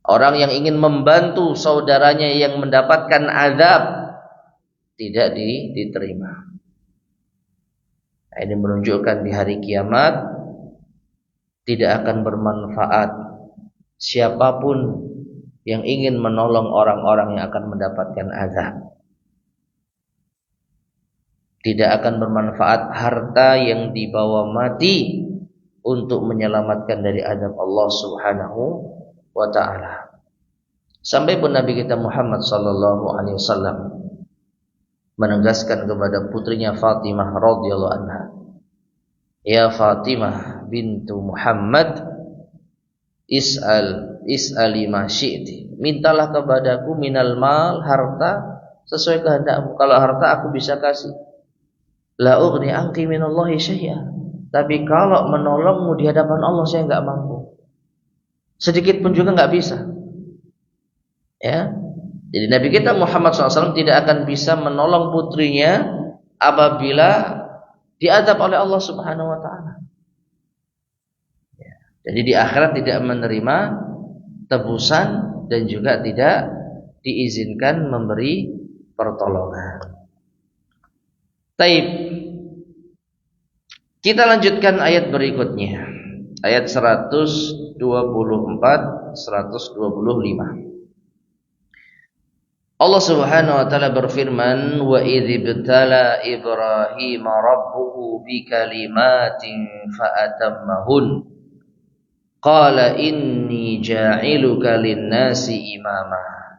Speaker 1: Orang yang ingin membantu saudaranya yang mendapatkan azab tidak diterima. Nah, ini menunjukkan di hari kiamat tidak akan bermanfaat siapapun yang ingin menolong orang-orang yang akan mendapatkan azab. Tidak akan bermanfaat harta yang dibawa mati untuk menyelamatkan dari azab Allah Subhanahu wa ta'ala. Sampai pun Nabi kita Muhammad sallallahu alaihi wasallam menegaskan kepada putrinya Fatimah radhiyallahu anha, "Ya Fatimah bintu Muhammad, is'ali ma syi'ti." Mintalah kepadaku minal mal, harta sesuai kehendakmu. Kalau harta aku bisa kasih. La ughni anki minallahi syai'a. Tapi kalau menolongmu di hadapan Allah saya enggak mampu. Sedikit pun juga enggak bisa. Ya. Jadi Nabi kita Muhammad SAW tidak akan bisa menolong putrinya apabila diazab oleh Allah Subhanahu wa taala. Ya. Jadi di akhirat tidak menerima tebusan dan juga tidak diizinkan memberi pertolongan. Taib. Kita lanjutkan ayat berikutnya. Ayat 124, 125. Allah Subhanahu wa taala berfirman, "Wa idzibtala Ibrahim rabbuhu bikalimatin fa'atammahun. Qala inni ja'iluka lin-nasi imama.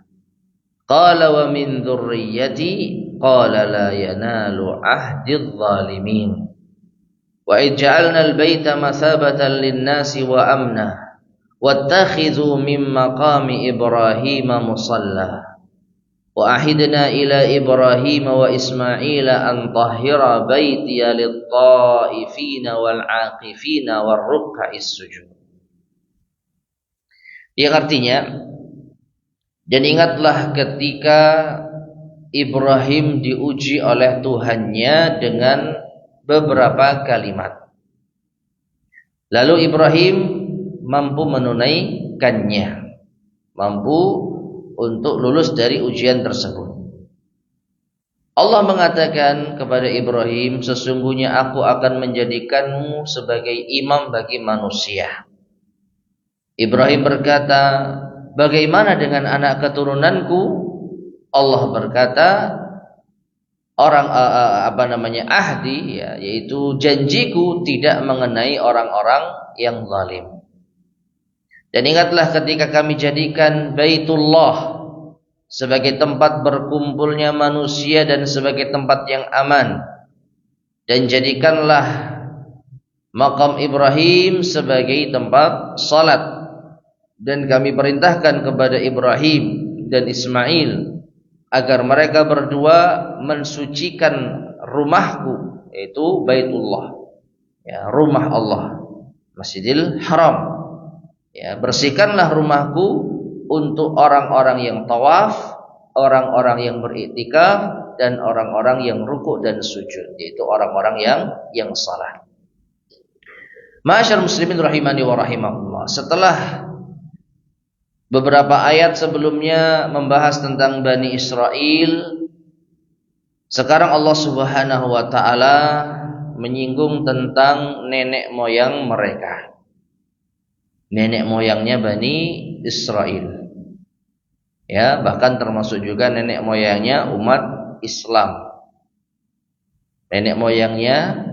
Speaker 1: Qala wa min dzurriyyati. Qala la yanalu ahdidz zalimin. Wa ij'alna al-baita mathabatan lin-nasi wa amna. Wattakhidhu min maqami Ibrahim musalla. Wa ahidna ila Ibrahim wa Ismail an tahhira baitiya lit-ta'ifina wal-'aqifina war-ruk'is sujud." Yang artinya, dan ingatlah ketika Ibrahim diuji oleh Tuhannya dengan beberapa kalimat. Lalu Ibrahim mampu menunaikannya, mampu untuk lulus dari ujian tersebut. Allah mengatakan kepada Ibrahim, "Sesungguhnya aku akan menjadikanmu sebagai imam bagi manusia." Ibrahim berkata, "Bagaimana dengan anak keturunanku?" Allah berkata, ahdi, ya, yaitu janjiku tidak mengenai orang-orang yang zalim. Dan ingatlah ketika kami jadikan Baitullah sebagai tempat berkumpulnya manusia dan sebagai tempat yang aman, dan jadikanlah makam Ibrahim sebagai tempat salat, dan kami perintahkan kepada Ibrahim dan Ismail agar mereka berdua mensucikan rumahku, yaitu Baitullah, ya, rumah Allah, Masjidil Haram. Ya, bersihkanlah rumahku untuk orang-orang yang tawaf, orang-orang yang beriktikaf, dan orang-orang yang rukuk dan sujud, yaitu orang-orang yang salat. Ma'asyar muslimin rahimani wa rahimakumullah. Setelah beberapa ayat sebelumnya membahas tentang Bani Israel, sekarang Allah Subhanahu wa taala menyinggung tentang nenek moyang mereka. Nenek moyangnya Bani Israel. Ya, bahkan termasuk juga nenek moyangnya umat Islam. Nenek moyangnya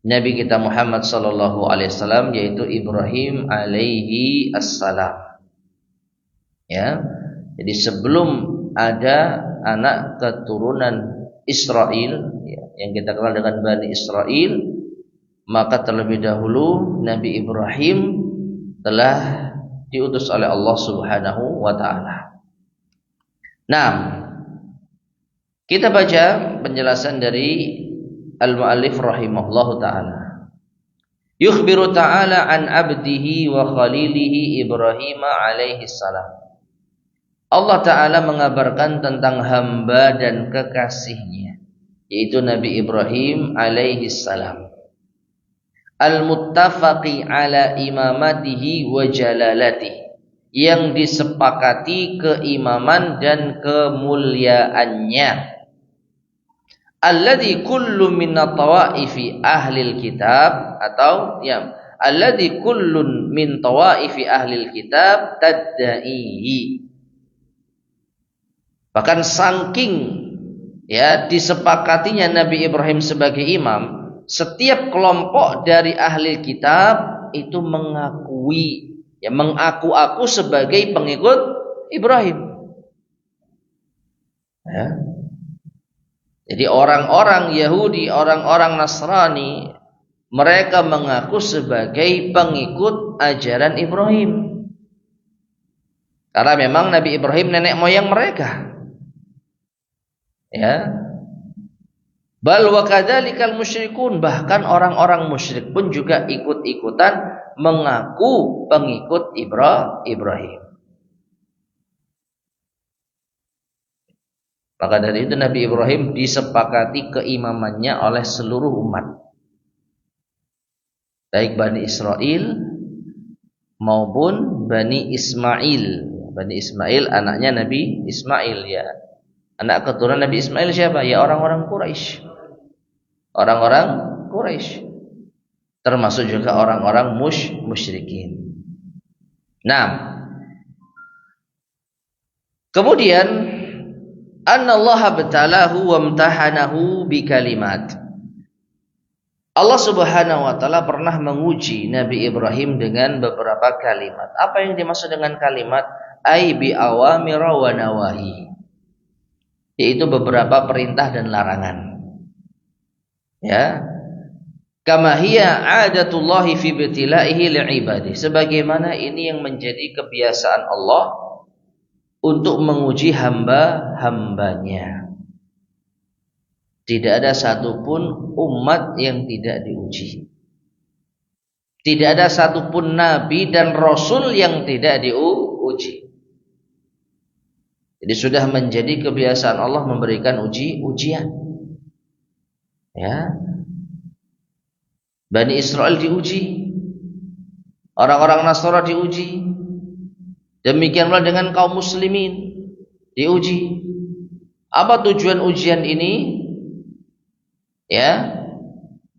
Speaker 1: Nabi kita Muhammad sallallahu alaihi wasallam, yaitu Ibrahim alaihi assalam. Ya. Jadi sebelum ada anak keturunan Israel, ya, yang kita kenal dengan Bani Israel, maka terlebih dahulu Nabi Ibrahim telah diutus oleh Allah Subhanahu wa taala. Nah, kita baca penjelasan dari al-muallif rahimahullahu taala. Yukhbiru ta'ala an abdihi wa khalilihi Ibrahim alaihi salam. Allah taala mengabarkan tentang hamba dan kekasihnya, yaitu Nabi Ibrahim alaihi salam. Al-muttafaqi ala imamatihi wa jalalatihi, yang disepakati keimaman dan kemuliaannya. Alladzi kullu min tawaifi ahlil kitab, atau ya alladzi kullun min tawaifi ahlil kitab tadda'ihi. Bahkan saking ya disepakatinya Nabi Ibrahim sebagai imam, setiap kelompok dari ahli kitab itu mengakui, ya mengaku-aku sebagai pengikut Ibrahim. Ya. Jadi orang-orang Yahudi, orang-orang Nasrani, mereka mengaku sebagai pengikut ajaran Ibrahim. Karena memang Nabi Ibrahim nenek moyang mereka. Ya. Bal wa kadzalikal musyrikun, bahkan orang-orang musyrik pun juga ikut-ikutan mengaku pengikut Ibrahim. Maka dari itu Nabi Ibrahim disepakati keimamannya oleh seluruh umat, baik Bani Israel maupun Bani Ismail. Bani Ismail anaknya Nabi Ismail, ya. Anak keturunan Nabi Ismail siapa? Ya orang-orang Quraisy. Orang-orang Quraisy. Termasuk juga orang-orang musyrikin. Nah, kemudian annallaha batalahu wa amtahanahu bi kalimat. Allah Subhanahu wa taala pernah menguji Nabi Ibrahim dengan beberapa kalimat. Apa yang dimaksud dengan kalimat? Ai bi awamira wa nawahi. Yaitu beberapa perintah dan larangan. Ya. Kama hiya 'adatullahi fi ibtilaihi li'ibadi. Sebagaimana ini yang menjadi kebiasaan Allah untuk menguji hamba-hambanya. Tidak ada satupun umat yang tidak diuji. Tidak ada satupun nabi dan rasul yang tidak diuji. Jadi sudah menjadi kebiasaan Allah memberikan ujian. Ya. Bani Israel diuji. Orang-orang Nasrani diuji. Demikian pula dengan kaum muslimin diuji. Apa tujuan ujian ini? Ya,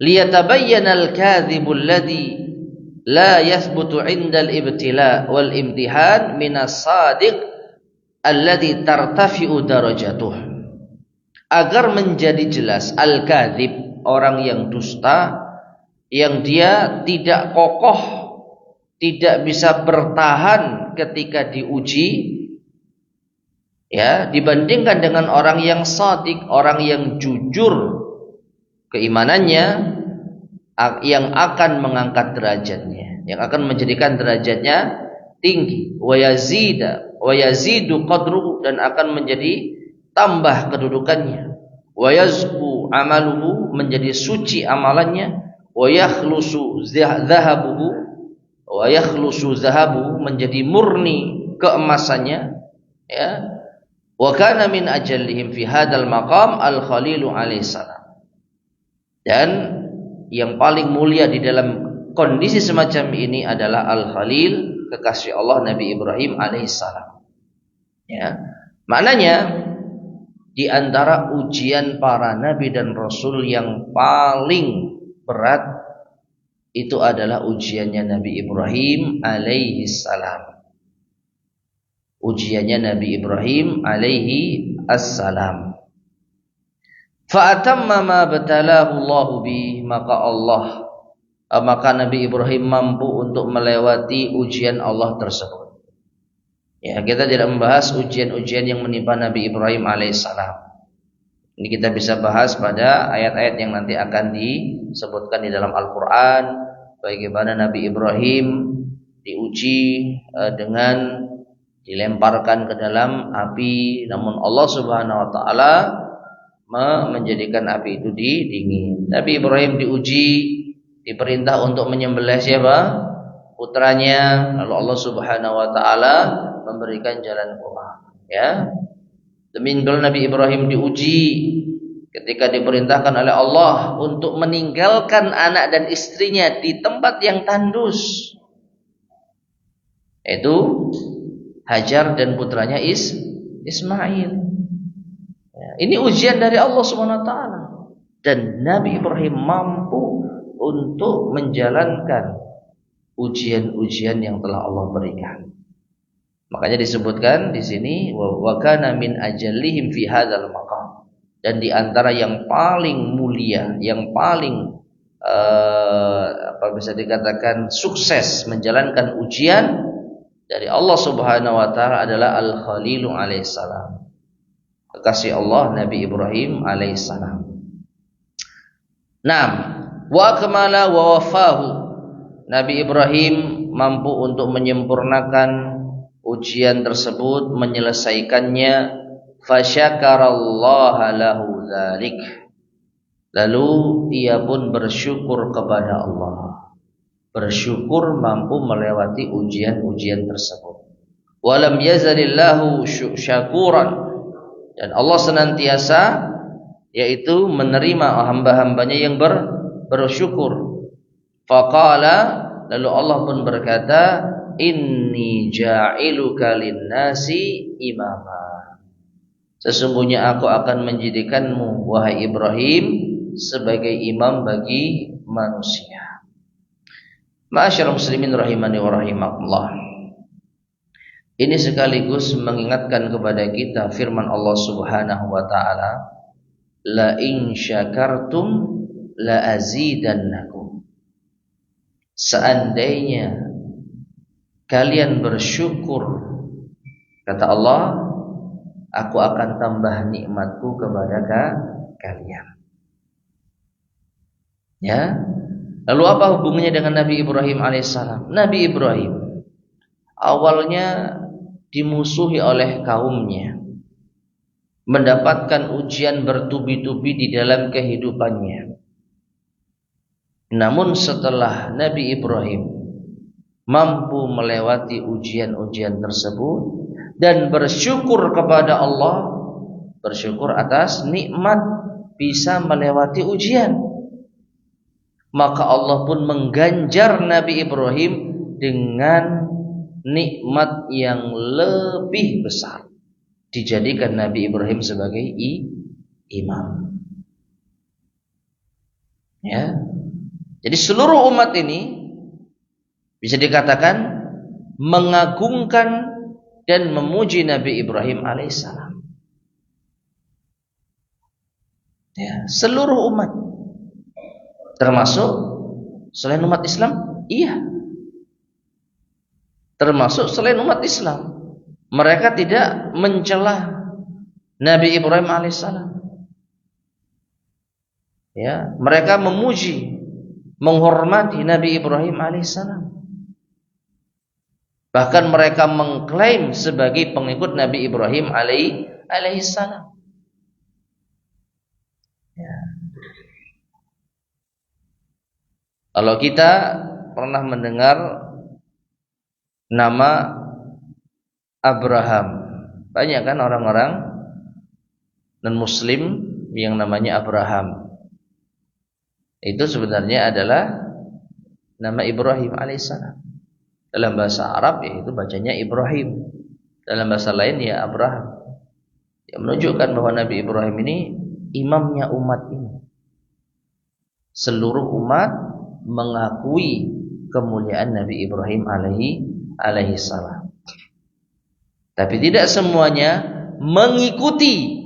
Speaker 1: liyatabayyana al-kadhibu alladhi la yathbutu 'inda al-ibtila wal imtihan min as-sadiq alladhi tartafi'u darajatuh. Agar menjadi jelas al-kadhib, orang yang dusta, yang dia tidak kokoh, tidak bisa bertahan ketika diuji, ya, dibandingkan dengan orang yang shadiq, orang yang jujur keimanannya, yang akan mengangkat derajatnya, yang akan menjadikan derajatnya tinggi, wa yazidu qadruhu, dan akan menjadi tambah kedudukannya, wa yazku amaluhu, menjadi suci amalannya, wa yakhlusu zahabuhu, menjadi murni keemasannya, ya. Wa kana min ajallihim fi hadzal maqam al-Khalil alaihissalam. Dan yang paling mulia di dalam kondisi semacam ini adalah Al-Khalil, kekasih Allah Nabi Ibrahim alaihissalam. Ya. Maknanya di antara ujian para nabi dan rasul yang paling berat itu adalah ujiannya Nabi Ibrahim alaihi salam. Ujiannya Nabi Ibrahim alaihi assalam. Fa atamma ma batalahu Allah bi, maka Nabi Ibrahim mampu untuk melewati ujian Allah tersebut. Ya, kita tidak membahas ujian-ujian yang menimpa Nabi Ibrahim alaihissalam. Ini kita bisa bahas pada ayat-ayat yang nanti akan disebutkan di dalam Al-Quran. Bagaimana Nabi Ibrahim diuji dengan dilemparkan ke dalam api, namun Allah Subhanahu Wa Taala menjadikan api itu dingin. Nabi Ibrahim diuji, diperintah untuk menyembelih siapa? Putranya. Lalu Allah Subhanahu Wa Taala memberikan jalan keluar. Ya, demikian Nabi Ibrahim diuji ketika diperintahkan oleh Allah untuk meninggalkan anak dan istrinya di tempat yang tandus, yaitu Hajar dan putranya Ismail. Ya, ini ujian dari Allah Subhanahu Wa Taala, dan Nabi Ibrahim mampu untuk menjalankan ujian-ujian yang telah Allah berikan. Makanya disebutkan di sini wa kana min ajallihim fi hadzal maqam, dan di antara yang paling mulia, yang paling bisa dikatakan sukses menjalankan ujian dari Allah Subhanahu Wa Taala adalah Al-Khalil alaihissalam, kekasih Allah Nabi Ibrahim alaihissalam. Naam, wa akmala wa wafahu, Nabi Ibrahim mampu untuk menyempurnakan ujian tersebut, menyelesaikannya. Fasyakarallaha lahu dzalik, lalu ia pun bersyukur kepada Allah, bersyukur mampu melewati ujian-ujian tersebut. Walam yazalillahu syakuran, dan Allah senantiasa yaitu menerima hamba-hambanya yang bersyukur. Faqala, lalu Allah pun berkata, inni ja'iluka linnasi imama, sesungguhnya aku akan menjadikanmu wahai Ibrahim sebagai imam bagi manusia. Ma'asyiral muslimin rahimani wa rahimakumullah. Ini sekaligus mengingatkan kepada kita firman Allah Subhanahu wa taala, la in syakartum la azidannakum. Seandainya kalian bersyukur, kata Allah, aku akan tambah nikmatku kepada kalian. Ya. Lalu apa hubungannya dengan Nabi Ibrahim alaihissalam? Nabi Ibrahim awalnya dimusuhi oleh kaumnya, mendapatkan ujian bertubi-tubi di dalam kehidupannya. Namun setelah Nabi Ibrahim mampu melewati ujian-ujian tersebut dan bersyukur kepada Allah, bersyukur atas nikmat bisa melewati ujian, maka Allah pun mengganjar Nabi Ibrahim dengan nikmat yang lebih besar, dijadikan Nabi Ibrahim sebagai imam. Ya. Jadi seluruh umat ini bisa dikatakan mengagungkan dan memuji Nabi Ibrahim alaihissalam. Ya, seluruh umat, termasuk selain umat Islam, iya, termasuk selain umat Islam, mereka tidak mencela Nabi Ibrahim alaihissalam. Ya, mereka memuji, menghormati Nabi Ibrahim alaihissalam. Bahkan mereka mengklaim sebagai pengikut Nabi Ibrahim alaihissalam. Ya. Kalau kita pernah mendengar nama Abraham. Banyak kan orang-orang non-muslim yang namanya Abraham. Itu sebenarnya adalah nama Ibrahim alaihissalam. Dalam bahasa Arab yaitu bacanya Ibrahim. Dalam bahasa lain ya Abraham. Yang menunjukkan bahwa Nabi Ibrahim ini imamnya umat ini. Seluruh umat mengakui kemuliaan Nabi Ibrahim alaihi salam. Tapi tidak semuanya mengikuti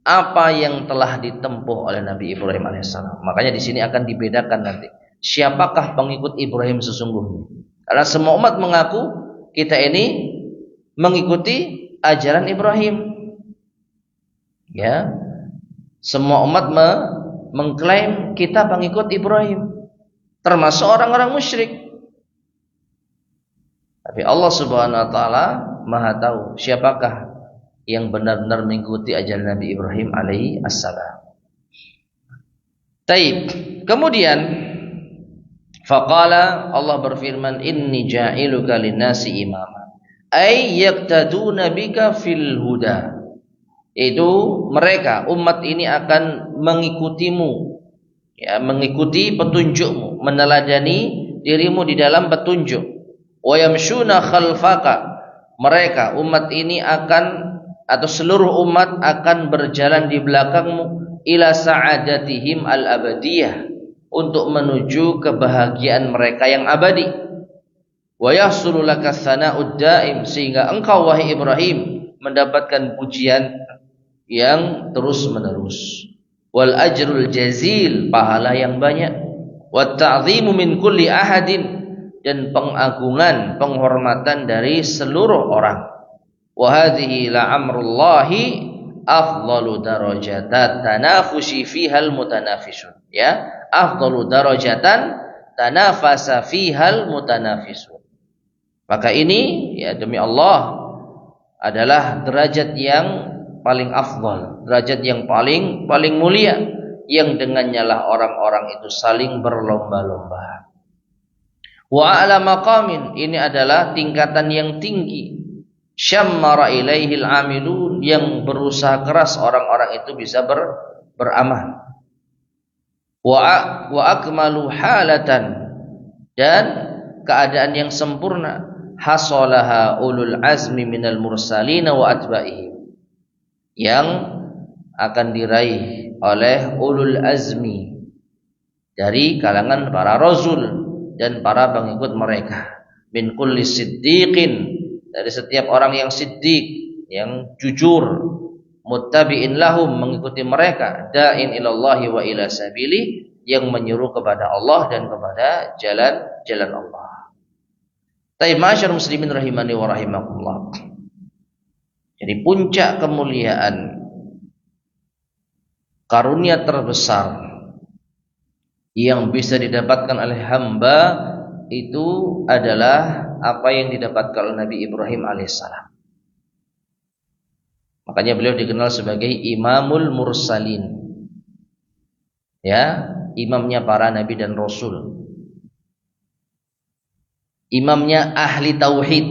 Speaker 1: apa yang telah ditempuh oleh Nabi Ibrahim alaihissalam. Makanya di sini akan dibedakan nanti. Siapakah pengikut Ibrahim sesungguhnya? Karena semua umat mengaku kita ini mengikuti ajaran Ibrahim. Ya. Semua umat mengklaim kita pengikut Ibrahim. Termasuk orang-orang musyrik. Tapi Allah Subhanahu wa taala Maha tahu siapakah yang benar-benar mengikuti ajaran Nabi Ibrahim alaihi assalam. Taib. Kemudian faqala Allah berfirman inni ja'iluka lin-nasi imama. Ay yaqtaduna bika fil huda. Itu mereka umat ini akan mengikutimu, ya, mengikuti petunjukmu, meneladani dirimu di dalam petunjuk. Wa yamshuna khalfaka. Mereka umat ini akan atau seluruh umat akan berjalan di belakangmu ila sa'adatihim al-abadiyah, untuk menuju kebahagiaan mereka yang abadi. Wa yahsulu laka tsana'ud daim, sehingga engkau wahai Ibrahim mendapatkan pujian yang terus-menerus. Wal ajrul jazil, pahala yang banyak. Wat ta'zimu min kulli ahadin, dan pengagungan, penghormatan dari seluruh orang. Wa hadhihi la amrullahi afdalu darajatan tanafusi fihal mutanafisun. Ya, afdalu darajatan tanafasa fihal mutanafisun. Maka ini ya demi Allah adalah derajat yang paling afdal, derajat yang paling mulia, yang dengannya lah orang-orang itu saling berlomba-lomba. Wa ala maqamin, ini adalah tingkatan yang tinggi. Syammara ilaihil amilun, yang berusaha keras orang-orang itu bisa beramal. Wa akmalu halatan, dan keadaan yang sempurna. Hasalaha ulul azmi minal mursalina wa atba'ihim, yang akan diraih oleh ulul azmi dari kalangan para rasul dan para pengikut mereka. Min kulli siddiqin, dari setiap orang yang siddiq, yang jujur, muttabi'in lahum, mengikuti mereka, da'in ilallahi wa ila sabili, yang menyuruh kepada Allah dan kepada jalan Allah. Tapi masyarakat muslimin rahimani wa rahimakumullah. Jadi puncak kemuliaan, karunia terbesar yang bisa didapatkan oleh hamba itu adalah apa yang didapatkan oleh Nabi Ibrahim alaihissalam. Makanya beliau dikenal sebagai Imamul Mursalin, ya, imamnya para nabi dan rasul, imamnya ahli tauhid,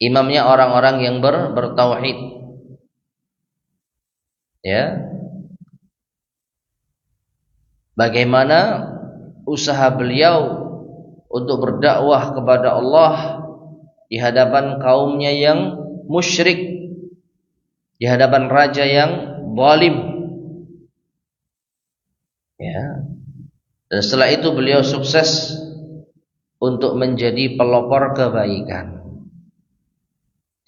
Speaker 1: imamnya orang-orang yang bertauhid, ya. Bagaimana usaha beliau untuk berdakwah kepada Allah di hadapan kaumnya yang musyrik, di hadapan raja yang zalim, ya. Dan setelah itu beliau sukses untuk menjadi pelopor kebaikan.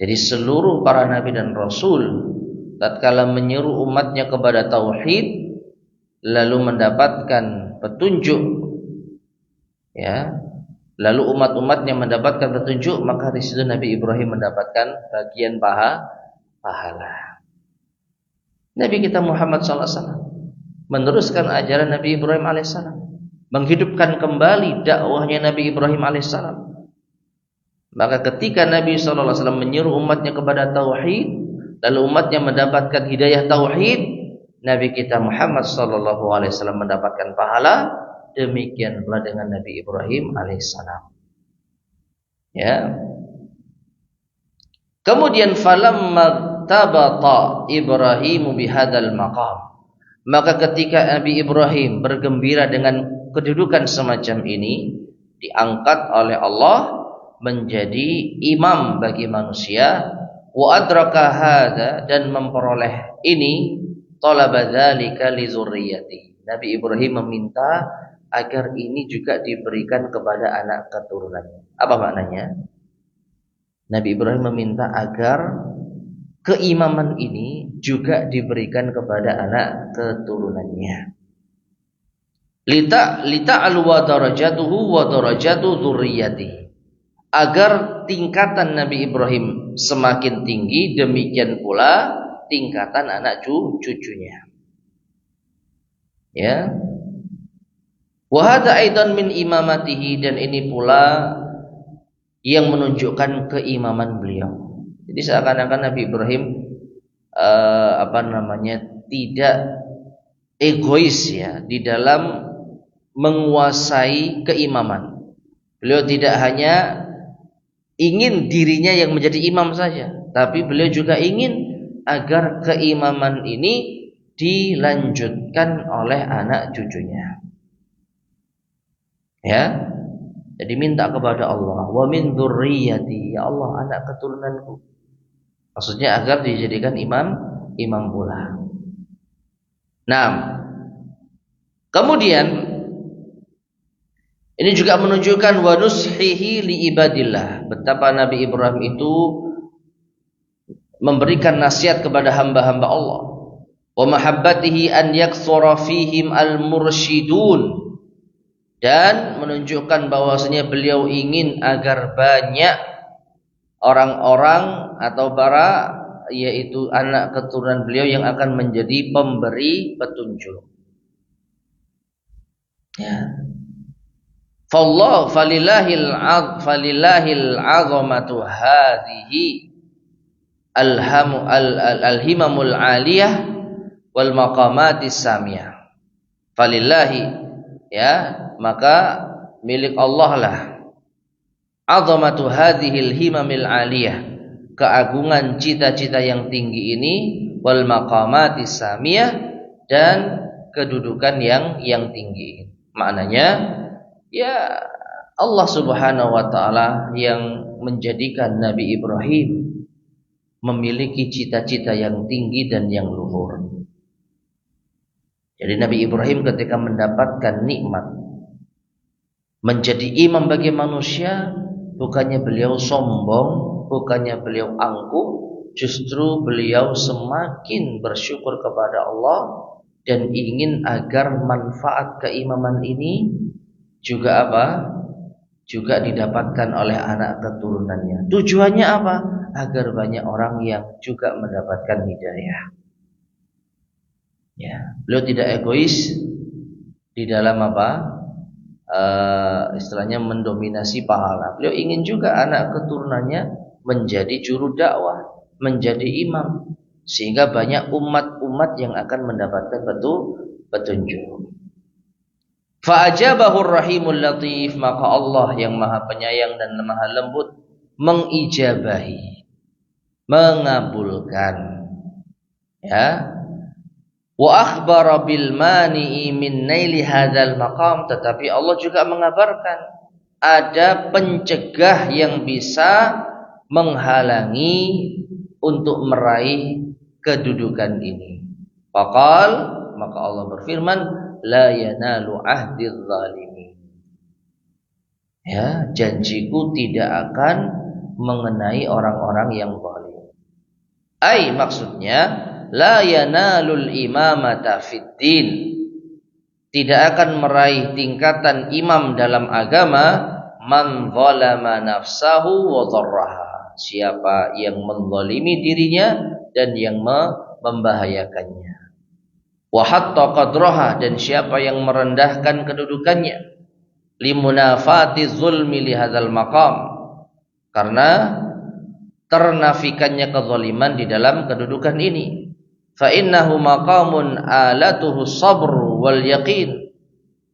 Speaker 1: Jadi seluruh para nabi dan rasul tatkala menyeru umatnya kepada tauhid, lalu mendapatkan petunjuk, ya, lalu umat-umatnya mendapatkan petunjuk, maka di situ Nabi Ibrahim mendapatkan bagian pahala. Nabi kita Muhammad SAW meneruskan ajaran Nabi Ibrahim alaihissalam, menghidupkan kembali dakwahnya Nabi Ibrahim alaihissalam. Maka ketika Nabi SAW menyuruh umatnya kepada tauhid, lalu umatnya mendapatkan hidayah tauhid, Nabi kita Muhammad SAW mendapatkan pahala. Demikian pula dengan Nabi Ibrahim alaihissalam. Ya. Kemudian falamma tabata Ibrahim bihadzal maqam, maka ketika Nabi Ibrahim bergembira dengan kedudukan semacam ini, diangkat oleh Allah menjadi imam bagi manusia, wa adraka hadza, dan memperoleh ini, talaba dzalika li dzurriyyati. Nabi Ibrahim meminta agar ini juga diberikan kepada anak keturunannya. Apa maknanya? Nabi Ibrahim meminta agar keimaman ini juga diberikan kepada anak keturunannya. Lita'alu wa darajatuhu wa darajatu dzurriyyati. Agar tingkatan Nabi Ibrahim semakin tinggi, demikian pula tingkatan anak cucunya. Ya. Wa hadza aidan min imamatihi, dan ini pula yang menunjukkan keimaman beliau. Jadi seakan-akan Nabi Ibrahim tidak egois ya di dalam menguasai keimaman. Beliau tidak hanya ingin dirinya yang menjadi imam saja, tapi beliau juga ingin agar keimaman ini dilanjutkan oleh anak cucunya. Ya. Jadi minta kepada Allah, wa min dzurriyyati, ya Allah anak keturunanku. Maksudnya agar dijadikan imam pula. Nah, kemudian ini juga menunjukkan wa nushihi li ibadillah, betapa Nabi Ibrahim itu memberikan nasihat kepada hamba-hamba Allah. Wa mahabbatihi an yaktsura fihim al-mursyidun, dan menunjukkan bahwasanya beliau ingin agar banyak orang-orang atau yaitu anak keturunan beliau yang akan menjadi pemberi petunjuk. Ya. Falillahil azamatu hadhihi alhimamul aliyah wal maqamatis samiyah. Falillahi, ya, maka milik Allah lah azamatu hadhil himamil aliyah, keagungan cita-cita yang tinggi ini, wal maqamatis samiyah, dan kedudukan yang tinggi. Maknanya ya Allah Subhanahu wa taala yang menjadikan Nabi Ibrahim memiliki cita-cita yang tinggi dan yang luhur. Jadi Nabi Ibrahim ketika mendapatkan nikmat menjadi imam bagi manusia, bukannya beliau sombong, bukannya beliau angkuh, justru beliau semakin bersyukur kepada Allah dan ingin agar manfaat keimaman ini juga juga didapatkan oleh anak keturunannya. Tujuannya apa? Agar banyak orang yang juga mendapatkan hidayah. Ya, beliau tidak egois di dalam istilahnya mendominasi pahala. Beliau ingin juga anak keturunannya menjadi juru dakwah, menjadi imam, sehingga banyak umat-umat yang akan mendapatkan petunjuk. Fa'ajabahu rahimul latif, maka Allah yang maha penyayang dan maha lembut mengijabahi, mengabulkan. Ya. Wa akhbara bil mani'i min naili hadzal maqam, tetapi Allah juga mengabarkan ada pencegah yang bisa menghalangi untuk meraih kedudukan ini. Faqal, maka Allah berfirman, la yanalu ahdiz zalimin. Ya, janjiku tidak akan mengenai orang-orang yang zalim. Ai, maksudnya la yanalul imamata fid din, tidak akan meraih tingkatan imam dalam agama man zalama nafsahu wa dharraha, siapa yang menzalimi dirinya dan yang membahayakannya. Wa hatta qadraha, dan siapa yang merendahkan kedudukannya. Limunafati zulmi li hadzal maqam, karena ternafikannya kezaliman di dalam kedudukan ini. Fa innahu maqamun alatuhu sabr wal yaqin,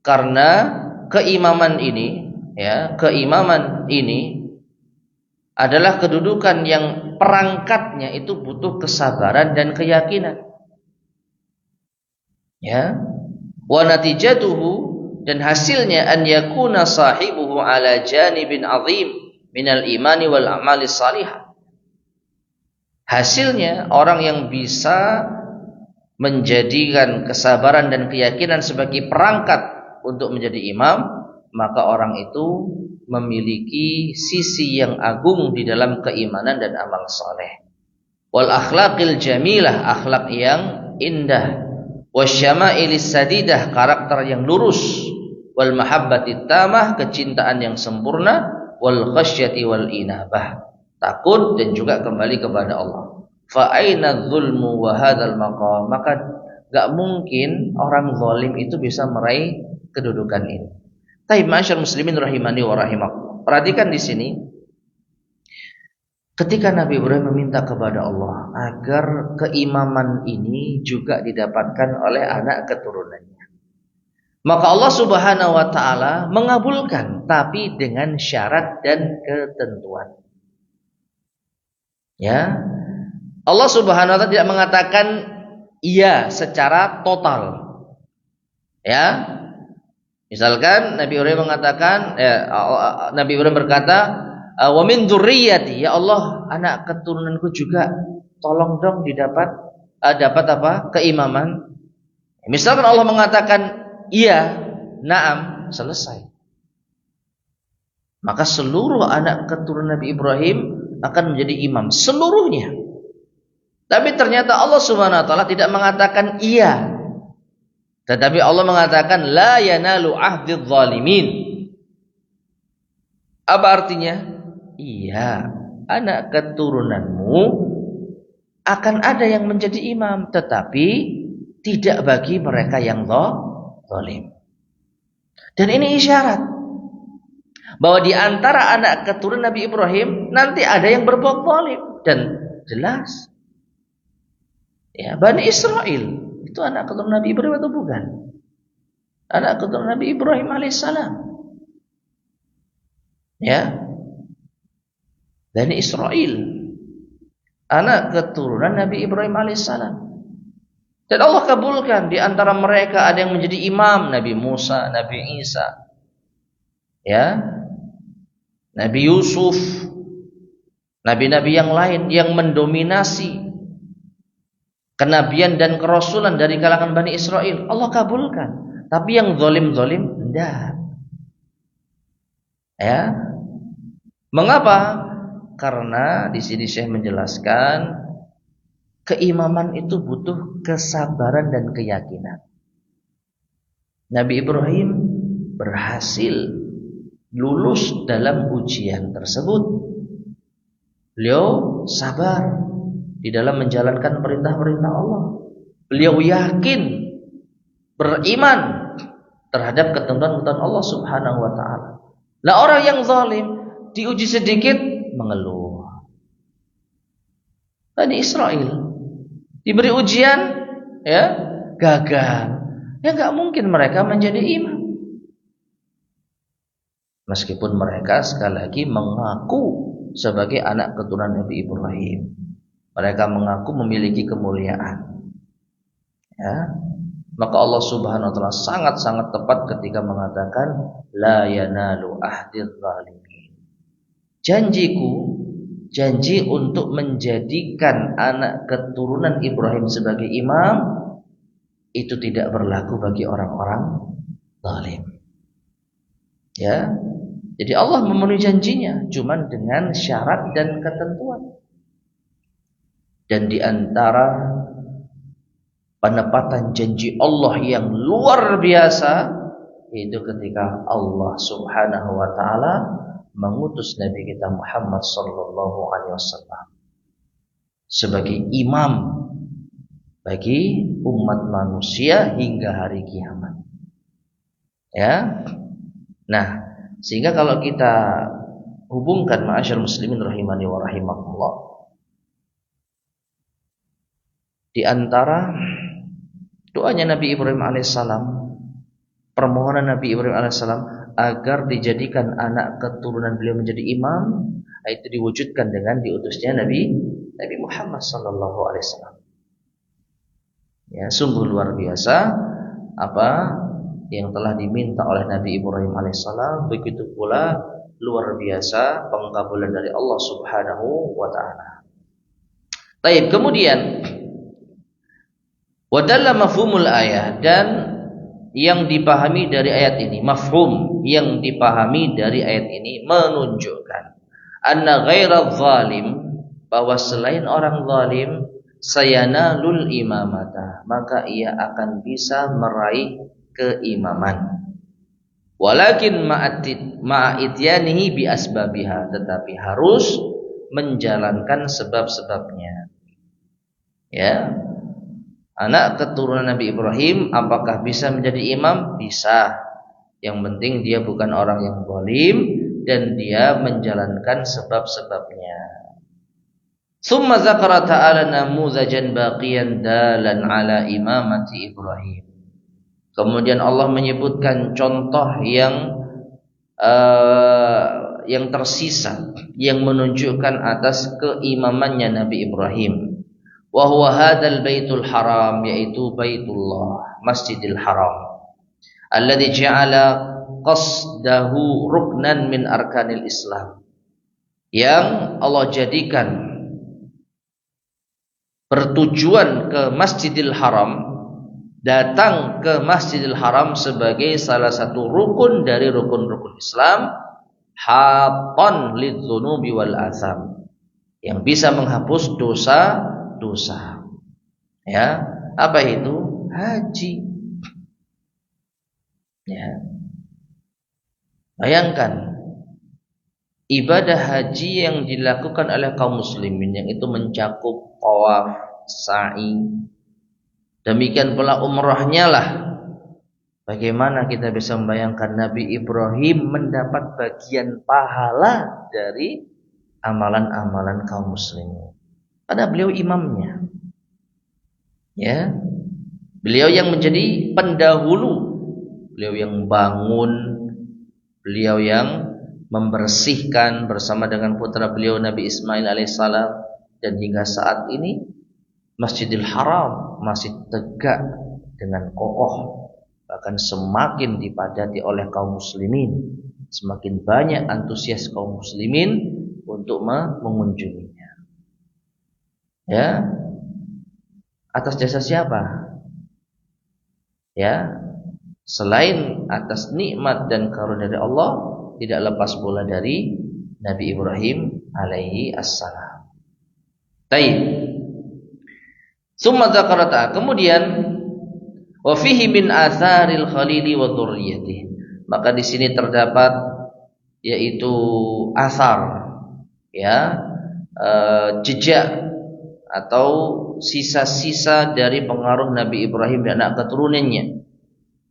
Speaker 1: karena keimaman ini adalah kedudukan yang dan perangkatnya itu butuh kesabaran dan keyakinan. Ya. Wa natijatuhu, dan hasilnya an yakuna sahibuhu ala janibin azim minal imani wal a'mali salihah. Hasilnya orang yang bisa menjadikan kesabaran dan keyakinan sebagai perangkat untuk menjadi imam, maka orang itu memiliki sisi yang agung di dalam keimanan dan amal saleh. Wal akhlaqil jamilah, akhlak yang indah. Wasyama'ilis sadidah, karakter yang lurus. Wal mahabbati tamah, kecintaan yang sempurna. Wal khasyati wal inabah, takut dan juga kembali kepada Allah. Fa aina dzulmu wa hadzal maqam, maka enggak mungkin orang zalim itu bisa meraih kedudukan ini. Taib ma'asyar muslimin rahimani wa rahimakumullah. Perhatikan di sini. Ketika Nabi Ibrahim meminta kepada Allah agar keimaman ini juga didapatkan oleh anak keturunannya, maka Allah Subhanahu wa taala mengabulkan, tapi dengan syarat dan ketentuan. Ya. Allah Subhanahu wa taala tidak mengatakan iya secara total. Ya. Misalkan Nabi Ibrahim mengatakan, Nabi Ibrahim berkata, wa min dzurriyyati, ya Allah, anak keturunanku juga tolong dong dapat apa? Keimaman. Misalkan Allah mengatakan iya, na'am, selesai. Maka seluruh anak keturunan Nabi Ibrahim akan menjadi imam, seluruhnya. Tapi ternyata Allah Subhanahu wa taala tidak mengatakan iya. Tetapi Allah mengatakan la yanalu ahdidz zalimin. Apa artinya? Iya, anak keturunanmu akan ada yang menjadi imam, tetapi tidak bagi mereka yang zalim. Dan ini isyarat bahwa di antara anak keturunan Nabi Ibrahim nanti ada yang berbuat zalim, dan jelas. Ya, Bani Israel itu anak keturunan Nabi Ibrahim atau bukan? Anak keturunan Nabi Ibrahim alaihissalam. Ya. Bani Israel, anak keturunan Nabi Ibrahim alaihissalam. Dan Allah kabulkan, di antara mereka ada yang menjadi imam, Nabi Musa, Nabi Isa. Ya. Nabi Yusuf, nabi-nabi yang lain yang mendominasi kenabian dan kerasulan dari kalangan Bani Israel, Allah kabulkan. Tapi yang zalim-zalim enggak. Ya. Mengapa? Karena di sini Syekh menjelaskan keimaman itu butuh kesabaran dan keyakinan. Nabi Ibrahim berhasil lulus dalam ujian tersebut. Beliau sabar di dalam menjalankan perintah-perintah Allah. Beliau yakin, beriman terhadap ketentuan-ketentuan Allah Subhanahu wa taala. Nah, orang yang zalim diuji sedikit mengeluh. Bani Israel diberi ujian, ya, gagal. Ya enggak mungkin mereka menjadi imam. Meskipun mereka sekali lagi mengaku sebagai anak keturunan Nabi Ibrahim. Mereka mengaku memiliki kemuliaan. Ya. Maka Allah Subhanahu wa taala sangat-sangat tepat ketika mengatakan la yanalu ahdidz zalimin. Janji untuk menjadikan anak keturunan Ibrahim sebagai imam itu tidak berlaku bagi orang-orang zalim. Ya. Jadi Allah memenuhi janjinya cuman dengan syarat dan ketentuan. Dan di antara penepatan janji Allah yang luar biasa itu ketika Allah Subhanahu wa taala mengutus Nabi kita Muhammad sallallahu alaihi wasallam sebagai imam bagi umat manusia hingga hari kiamat. Ya. Nah, sehingga kalau kita hubungkan ma'asyar muslimin rahimani wa rahimakumullah, di antara doanya Nabi Ibrahim alaihissalam, permohonan Nabi Ibrahim alaihissalam agar dijadikan anak keturunan beliau menjadi imam itu diwujudkan dengan diutusnya Nabi Muhammad sallallahu alaihi wasallam. Ya, sungguh luar biasa apa yang telah diminta oleh Nabi Ibrahim alaihissalam, begitu pula luar biasa pengkabulan dari Allah Subhanahu wa taala. Baik, kemudian wadalla mafhumul ayat, dan yang dipahami dari ayat ini, mafhum yang dipahami dari ayat ini menunjukkan anna ghairadz zalim, bahwa selain orang zalim, sayanalul imamata, maka ia akan bisa meraih keimaman. Walakin ma'ityanihi bi asbabiha, tetapi harus menjalankan sebab-sebabnya. Ya. Anak keturunan Nabi Ibrahim apakah bisa menjadi imam? Bisa. Yang penting dia bukan orang yang zalim dan dia menjalankan sebab-sebabnya. Tsumma dzakara ta'ala namuzajan baqiyan dalan ala imamati Ibrahim. Kemudian Allah menyebutkan contoh yang tersisa yang menunjukkan atas keimamannya Nabi Ibrahim. Wa huwa hadzal baitul haram, yaitu Baitullah, Masjidil Haram. Alladzi ja'ala qasdahu ruknan min arkanil Islam. Yang Allah jadikan bertujuan ke Masjidil Haram, datang ke Masjidil Haram sebagai salah satu rukun dari rukun-rukun Islam, haqqan lidzunubi wal atham, yang bisa menghapus dosa. Ya, apa itu? Haji. Ya. Bayangkan ibadah haji yang dilakukan oleh kaum muslimin, yang itu mencakup tawaf, sa'i, demikian pula umrahnya lah. Bagaimana kita bisa membayangkan Nabi Ibrahim mendapat bagian pahala dari amalan-amalan kaum muslimin? Ada beliau imamnya, ya, beliau yang menjadi pendahulu, beliau yang bangun, beliau yang membersihkan bersama dengan putra beliau Nabi Ismail alaihissalam, dan hingga saat ini Masjidil Haram masih tegak dengan kokoh, bahkan semakin dipadati oleh kaum muslimin, semakin banyak antusias kaum muslimin untuk mengunjunginya. Ya, atas jasa siapa? Ya, selain atas nikmat dan karunia dari Allah, tidak lepas pula dari Nabi Ibrahim alaihi assalam. Baik. Summa dzakarata, kemudian wa fihi min atharil khalili wa dzurriyyatihi, maka di sini terdapat yaitu asar, ya, jejak atau sisa-sisa dari pengaruh Nabi Ibrahim dan anak keturunannya.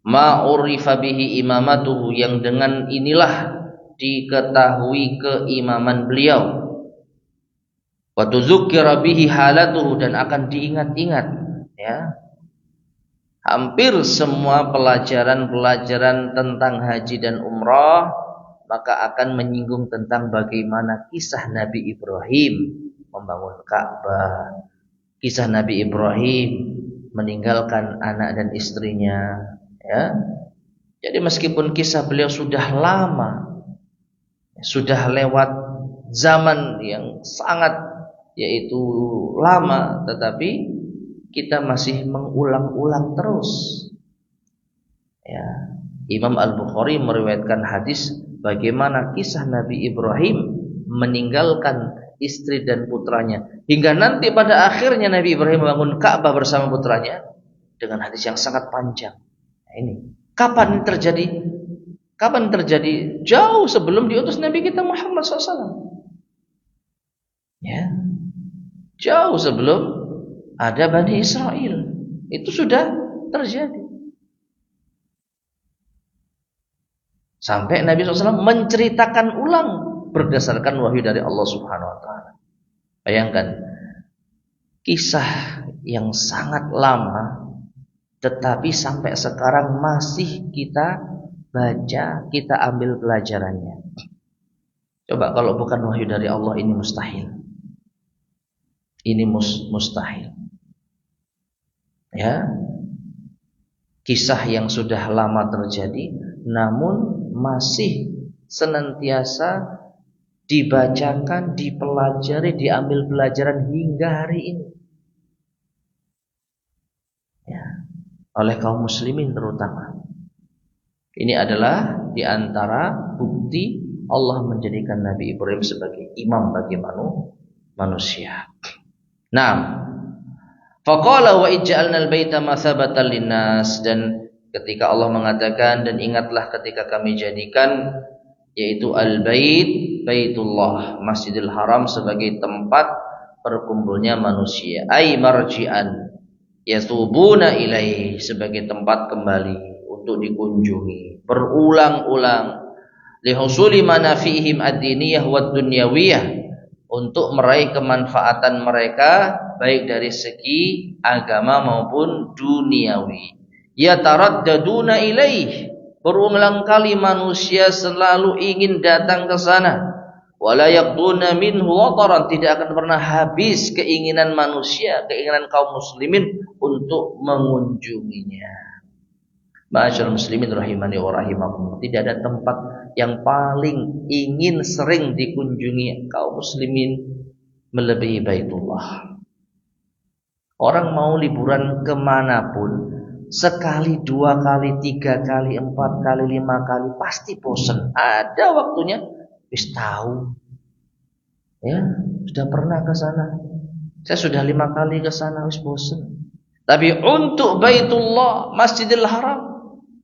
Speaker 1: Ma'urifa bihi imamatuhu, yang dengan inilah diketahui keimaman beliau. Wa tuzukkira bihi halatuhu, dan akan diingat-ingat, ya. Hampir semua pelajaran-pelajaran tentang haji dan umrah maka akan menyinggung tentang bagaimana kisah Nabi Ibrahim membangun Ka'bah, kisah Nabi Ibrahim meninggalkan anak dan istrinya, ya. Jadi meskipun kisah beliau sudah lama, sudah lewat zaman yang sangat yaitu lama, tetapi kita masih mengulang-ulang terus. Ya. Imam Al-Bukhari meriwayatkan hadis bagaimana kisah Nabi Ibrahim meninggalkan istri dan putranya, hingga nanti pada akhirnya Nabi Ibrahim membangun Ka'bah bersama putranya, dengan hadis yang sangat panjang. Nah, ini kapan terjadi? Kapan terjadi? Jauh sebelum diutus Nabi kita Muhammad SAW. Ya, jauh sebelum ada Bani Israel, itu sudah terjadi. Sampai Nabi SAW menceritakan ulang berdasarkan wahyu dari Allah Subhanahu Wa Taala. Bayangkan kisah yang sangat lama, tetapi sampai sekarang masih kita baca, kita ambil pelajarannya. Coba kalau bukan wahyu dari Allah, ini mustahil. Ini mustahil. Ya, kisah yang sudah lama terjadi, namun masih senantiasa dibacakan, dipelajari, diambil pelajaran hingga hari ini. Ya, oleh kaum muslimin terutama. Ini adalah diantara bukti Allah menjadikan Nabi Ibrahim sebagai imam bagi manusia. Nah, faqala wa ij'alnal baita masabatan linnas, dan ketika Allah mengatakan, dan ingatlah ketika kami jadikan yaitu al-bait, baitullah, Masjidil Haram sebagai tempat berkumpulnya manusia, ai marji'an yatubuna ilaih, sebagai tempat kembali untuk dikunjungi berulang-ulang, lihusuli manafihim ad-diniyah wad dunyawiyah, untuk meraih kemanfaatan mereka baik dari segi agama maupun duniawi. Yataraddaduna ilaih, berulang kali manusia selalu ingin datang ke sana. Wala yaqduna minhu wataran, tidak akan pernah habis keinginan manusia, keinginan kaum muslimin untuk mengunjunginya. Ma'asyiral muslimin rahimani wa rahimakumullah, tidak ada tempat yang paling ingin sering dikunjungi kaum muslimin melebihi Baitullah. Orang mau liburan kemanapun, sekali, dua kali, tiga kali, empat kali, lima kali, pasti bosan. Ada waktunya, wis tahu, ya sudah pernah ke sana. Saya sudah 5 kali ke sana, wis bosan. Tapi untuk Baitullah, Masjidil Haram,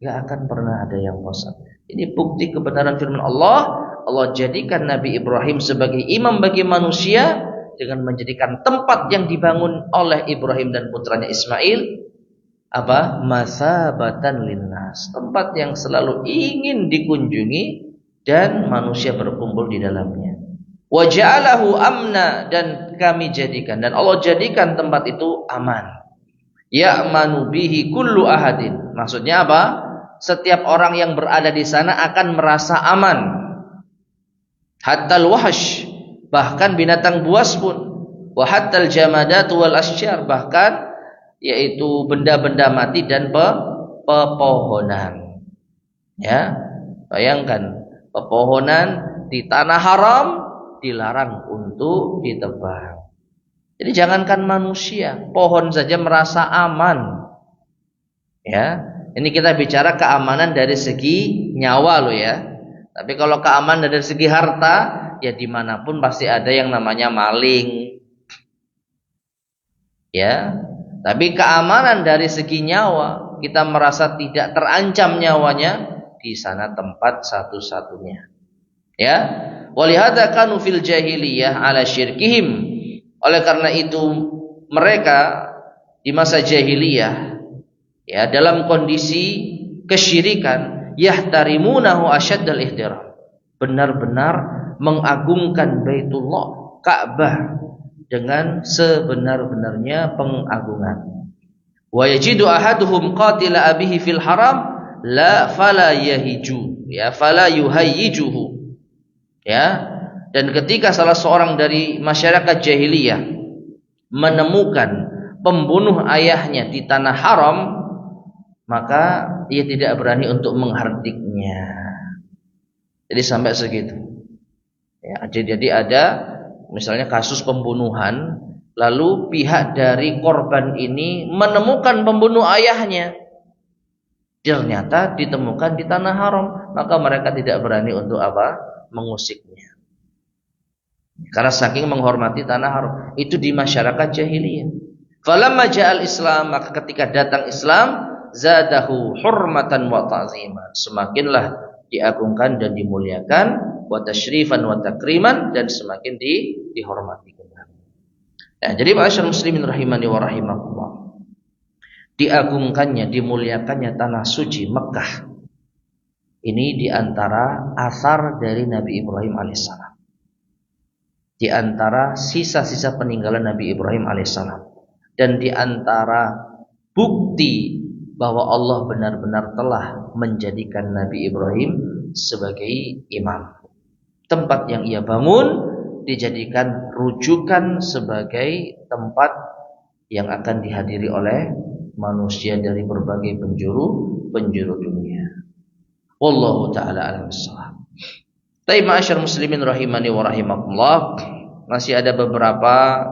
Speaker 1: gak akan pernah ada yang bosan. Ini bukti kebenaran firman Allah. Allah jadikan Nabi Ibrahim sebagai imam bagi manusia dengan menjadikan tempat yang dibangun oleh Ibrahim dan putranya Ismail apa? Masabatan linnas, tempat yang selalu ingin dikunjungi dan manusia berkumpul di dalamnya. Wa ja'alahu amna, dan kami jadikan, dan Allah jadikan tempat itu aman. Ya'manu bihi kullu ahadin, maksudnya apa? Setiap orang yang berada di sana akan merasa aman. Hattal wahsh, bahkan binatang buas pun. Wa hattal jamadat wal asjar, bahkan yaitu benda-benda mati dan pepohonan. Ya, bayangkan pepohonan di tanah haram dilarang untuk ditebang. Jadi jangankan manusia, pohon saja merasa aman. Ya. Ini kita bicara keamanan dari segi nyawa loh ya. Tapi kalau keamanan dari segi harta, ya dimanapun pasti ada yang namanya maling. Ya. Tapi keamanan dari segi nyawa, kita merasa tidak terancam nyawanya, di sana tempat satu-satunya. Ya. Walihada kanu fil jahiliyah ala syirkihim. Oleh karena itu mereka di masa jahiliyah, ya, dalam kondisi kesyirikan, yahtarimunahu asyaddal ihtiram, benar-benar mengagungkan Baitullah, Ka'bah, dengan sebenar-benarnya pengagungan. Wa yajidu ahaduhum qatila abihi fil haram la fala yahiju, ya, fala yuhayyijuhu. Ya, dan ketika salah seorang dari masyarakat jahiliyah menemukan pembunuh ayahnya di tanah haram, maka ia tidak berani untuk menghardiknya. Jadi sampai segitu. Ya, jadi ada misalnya kasus pembunuhan, lalu pihak dari korban ini menemukan pembunuh ayahnya, ternyata ditemukan di tanah haram, maka mereka tidak berani untuk apa? Mengusiknya. Karena saking menghormati tanah haram. Itu di masyarakat jahiliyah. Falamma ja'al Islam, maka ketika datang Islam, zadahu hurmatan wa ta'ziman, semakinlah diagungkan dan dimuliakan, wa tasyrifan wa takriman, dan semakin dihormati kembali. Nah, jadi ma'asyiral muslimin rahimani wa rahimakumullah, diagungkannya, dimuliakannya tanah suci Mekah, ini diantara asar dari Nabi Ibrahim alaihissalam, diantara sisa-sisa peninggalan Nabi Ibrahim alaihissalam, dan diantara bukti bahwa Allah benar-benar telah menjadikan Nabi Ibrahim sebagai imam. tempat yang ia bangun dijadikan rujukan sebagai tempat yang akan dihadiri oleh manusia dari berbagai penjuru dunia. Wallahu taala a'lam bissawab. Tapi ma'asyar muslimin rahimani wa rahimakumullah, masih ada beberapa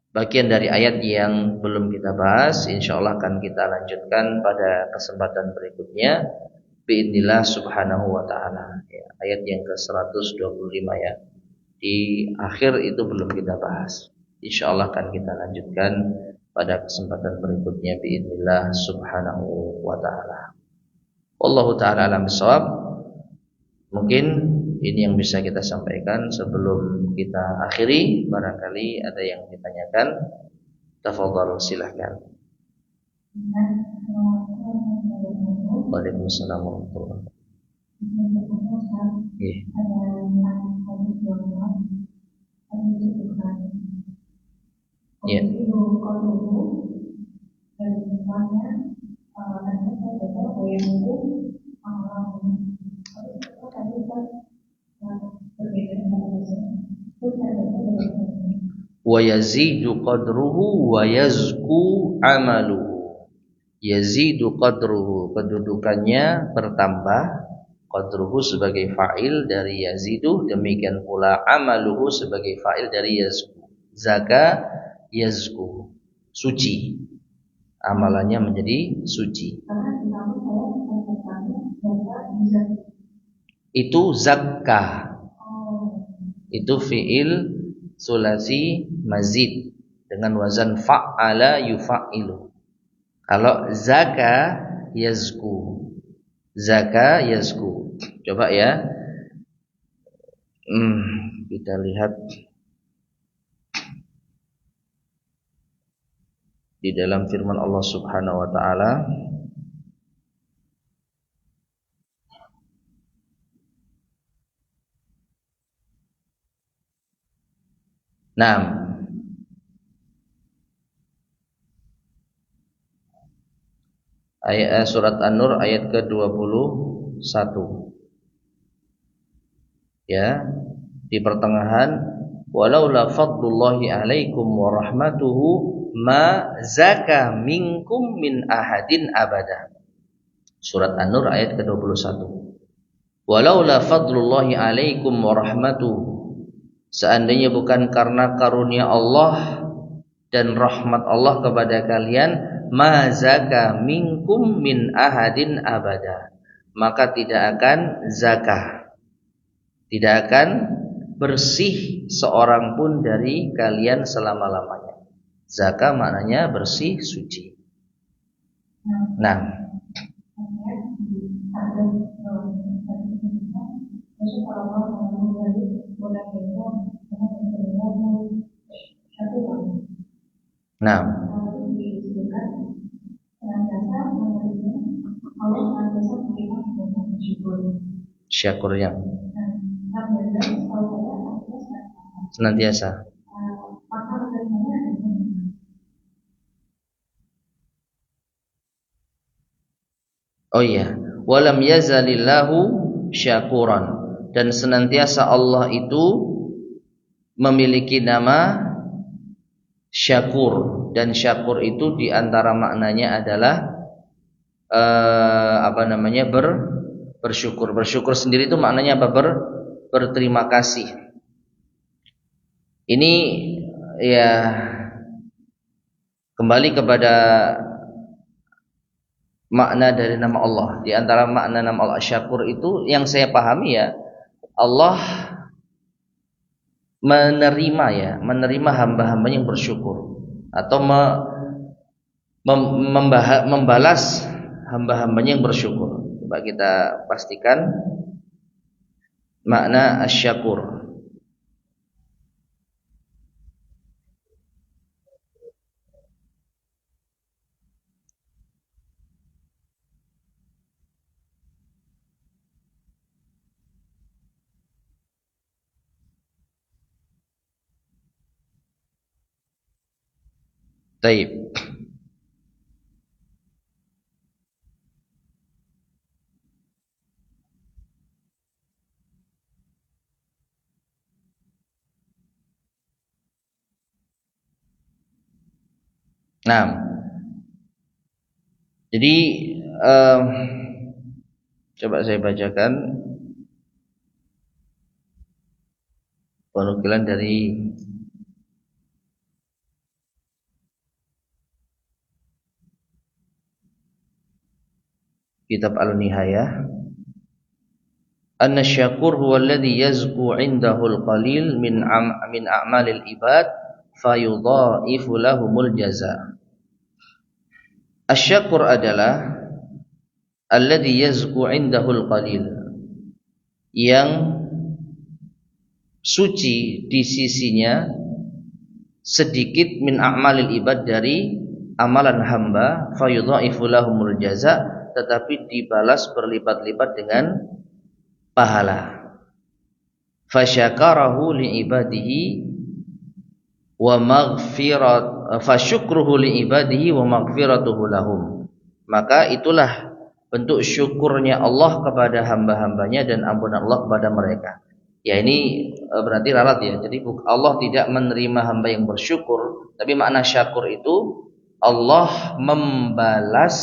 Speaker 1: bagian dari ayat yang belum kita bahas. Insyaallah akan kita lanjutkan pada kesempatan berikutnya biidznillah subhanahu wa ta'ala. Ya, ayat yang ke-125 ya. Di akhir itu belum kita bahas. Insyaallah akan kita lanjutkan pada kesempatan berikutnya biidznillah subhanahu wa ta'ala. Wallahu ta'ala alam bissawab. Mungkin ini yang bisa kita sampaikan sebelum kita akhiri. Barangkali ada yang ditanyakan. Tafadhal, silahkan. Waalaikumsalam warahmatullahi wabarakatuh. Ya. Wa yazidu qadruhu wa yazku amaluhu. Yazidu qadruhu, kedudukannya bertambah. Qadruhu sebagai fa'il dari yazidu, demikian pula amaluhu sebagai fa'il dari yazku. Zaka yazku, suci, amalannya menjadi suci. Itu zakka, itu fi'il sulasi mazid dengan wazan fa'ala yufa'ilu. Kalau zaka yazku, zaka yazku. Coba ya, kita lihat di dalam firman Allah Subhanahu wa ta'ala. Nah, ayat surat An-Nur ayat ke-21. Ya, di pertengahan, walaula fadlullahi alaikum wa rahmatuhu ma zaka minkum min ahadin abada. Surat An-Nur ayat ke-21. Walaula fadlullahi alaikum wa rahmatuhu, seandainya bukan karena karunia Allah dan rahmat Allah kepada kalian, ma zaka minkum min ahadin abada, maka tidak akan zakah, tidak akan bersih seorang pun dari kalian selama-lamanya. Zakah maknanya bersih, suci. Nah, syakurnya senantiasa. Oh iya, walam yazalillahu syakuran, dan senantiasa Allah itu memiliki nama syakur, dan syakur itu diantara maknanya adalah bersyukur. Bersyukur sendiri itu maknanya apa? Berterima kasih. Ini ya kembali kepada makna dari nama Allah. Di antara makna nama Allah Syakur itu yang saya pahami ya, Allah menerima hamba-hamba yang bersyukur, atau membalas hamba-hambanya yang bersyukur. Coba kita pastikan makna asyakur. Taib. Nah, jadi coba saya bacakan penukilan dari kitab Al-Nihayah. Anna syakur huwa alladhi yazku 'indahu al-qalil min a'malil ibad fayudha'ifu lahumul jaza'. Asy-syakur adalah alladhi yazku 'indahu al-qalil, yang suci di sisinya sedikit min a'malil ibad, dari amalan hamba, fayudha'ifu lahumul jaza', tetapi dibalas berlipat-lipat dengan pahala. Fasyakarahu li'ibadihi wa maghfirat fasyukruhu li'ibadihi wa maghfiratuhu lahum. Maka itulah bentuk syukurnya Allah kepada hamba-hambanya dan ampunan Allah kepada mereka. Ya, ini berarti ralat ya. Jadi Allah tidak menerima hamba yang bersyukur, tapi makna syakur itu Allah membalas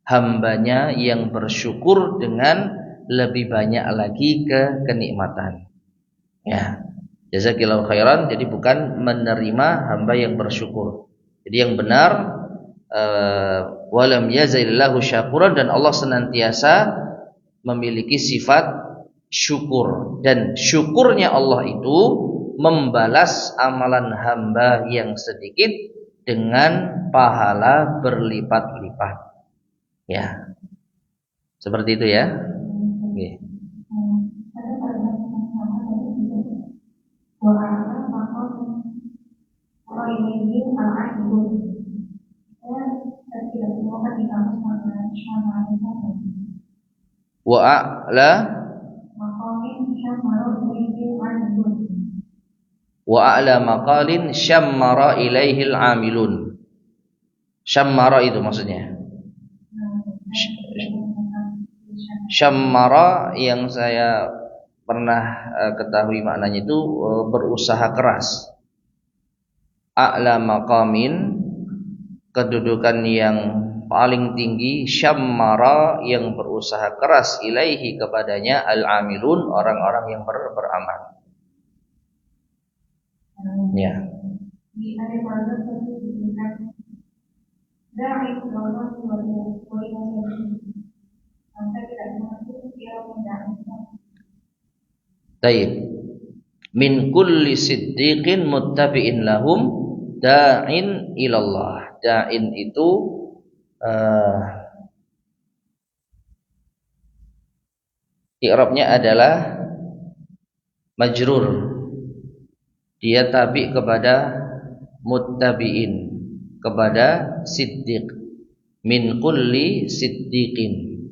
Speaker 1: hambanya yang bersyukur dengan lebih banyak lagi kenikmatan. Ya, jazakillahu khairan. Jadi bukan menerima hamba yang bersyukur. Jadi yang benar walam yazillahu syakuran, dan Allah senantiasa memiliki sifat syukur, dan syukurnya Allah itu membalas amalan hamba yang sedikit dengan pahala berlipat-lipat. Ya, seperti itu ya. Okay. Wa a'la maqalin syammara ilaihil amilun. Syammara itu maksudnya. Syammara yang saya pernah ketahui maknanya itu berusaha keras. A'la maqamin, kedudukan yang paling tinggi, syammara yang berusaha keras, ilaihi kepadanya, al-amilun orang-orang yang beramal. Ya. Taib. Min kulli siddiqin muttabi'in lahum da'in ilallah. Da'in itu i'rabnya adalah majrur. Dia tabi kepada muttabi'in, kepada siddiq. Min kulli siddiqin,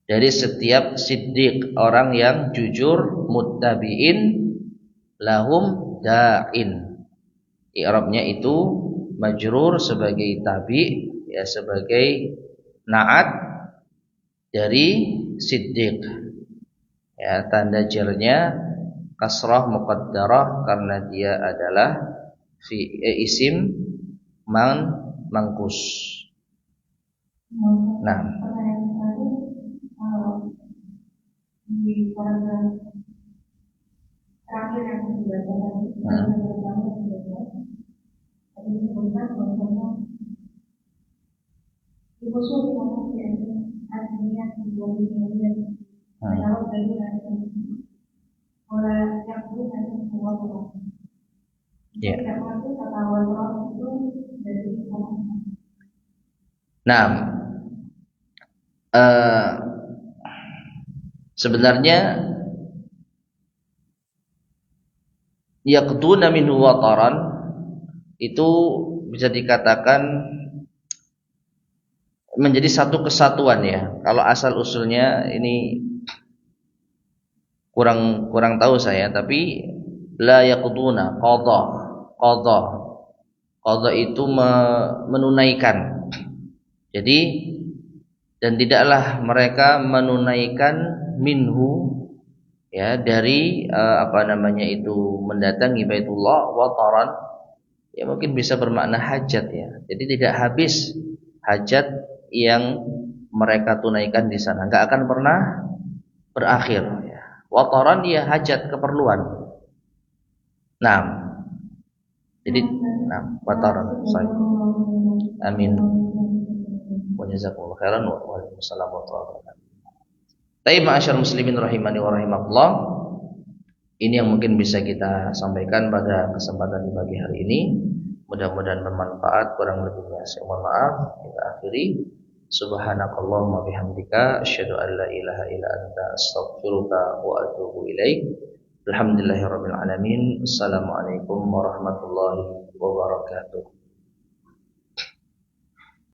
Speaker 1: dari setiap siddiq, orang yang jujur, muttabi'in lahum da'in. I'rabnya itu majrur sebagai tabi, ya, sebagai na'at dari siddiq. Ya, tanda jarnya kasrah muqaddarah karena dia adalah isim mangkus. Nah, di terakhir yang dibacakan tadi disebutkan bahwasanya dimusuh di mana artinya dua dunia kalau dari oleh yang itu nanti semua orang. Tidak mampu kata orang itu dari mana? Nah, sebenarnya yaqduna minhu wataran itu bisa dikatakan menjadi satu kesatuan ya. Kalau asal usulnya ini kurang tahu saya, tapi la yaqduna qadha itu menunaikan. Jadi, dan tidaklah mereka menunaikan minhu, ya, dari mendatangi Baitullah wataran, ya mungkin bisa bermakna hajat ya. Jadi tidak habis hajat yang mereka tunaikan di sana, nggak akan pernah berakhir ya. Wataran ya hajat keperluan. Nah, jadi wataran saya. Amin. Wa jazakumullahu khairan wa waalaikumsalam warahmatullahi wabarakatuh. Baik, ma'asyar muslimin rahimani wa rahimakumullah. Ini yang mungkin bisa kita sampaikan pada kesempatan di pagi hari ini. Mudah-mudahan bermanfaat. Kurang lebihnya saya mohon maaf. Kita akhiri. Subhanakallahumma bihamdika asyhadu an la ilaha illa anta astaghfiruka wa atubu ilaik. Alhamdulillahirabbil alamin. Assalamualaikum warahmatullahi wabarakatuh.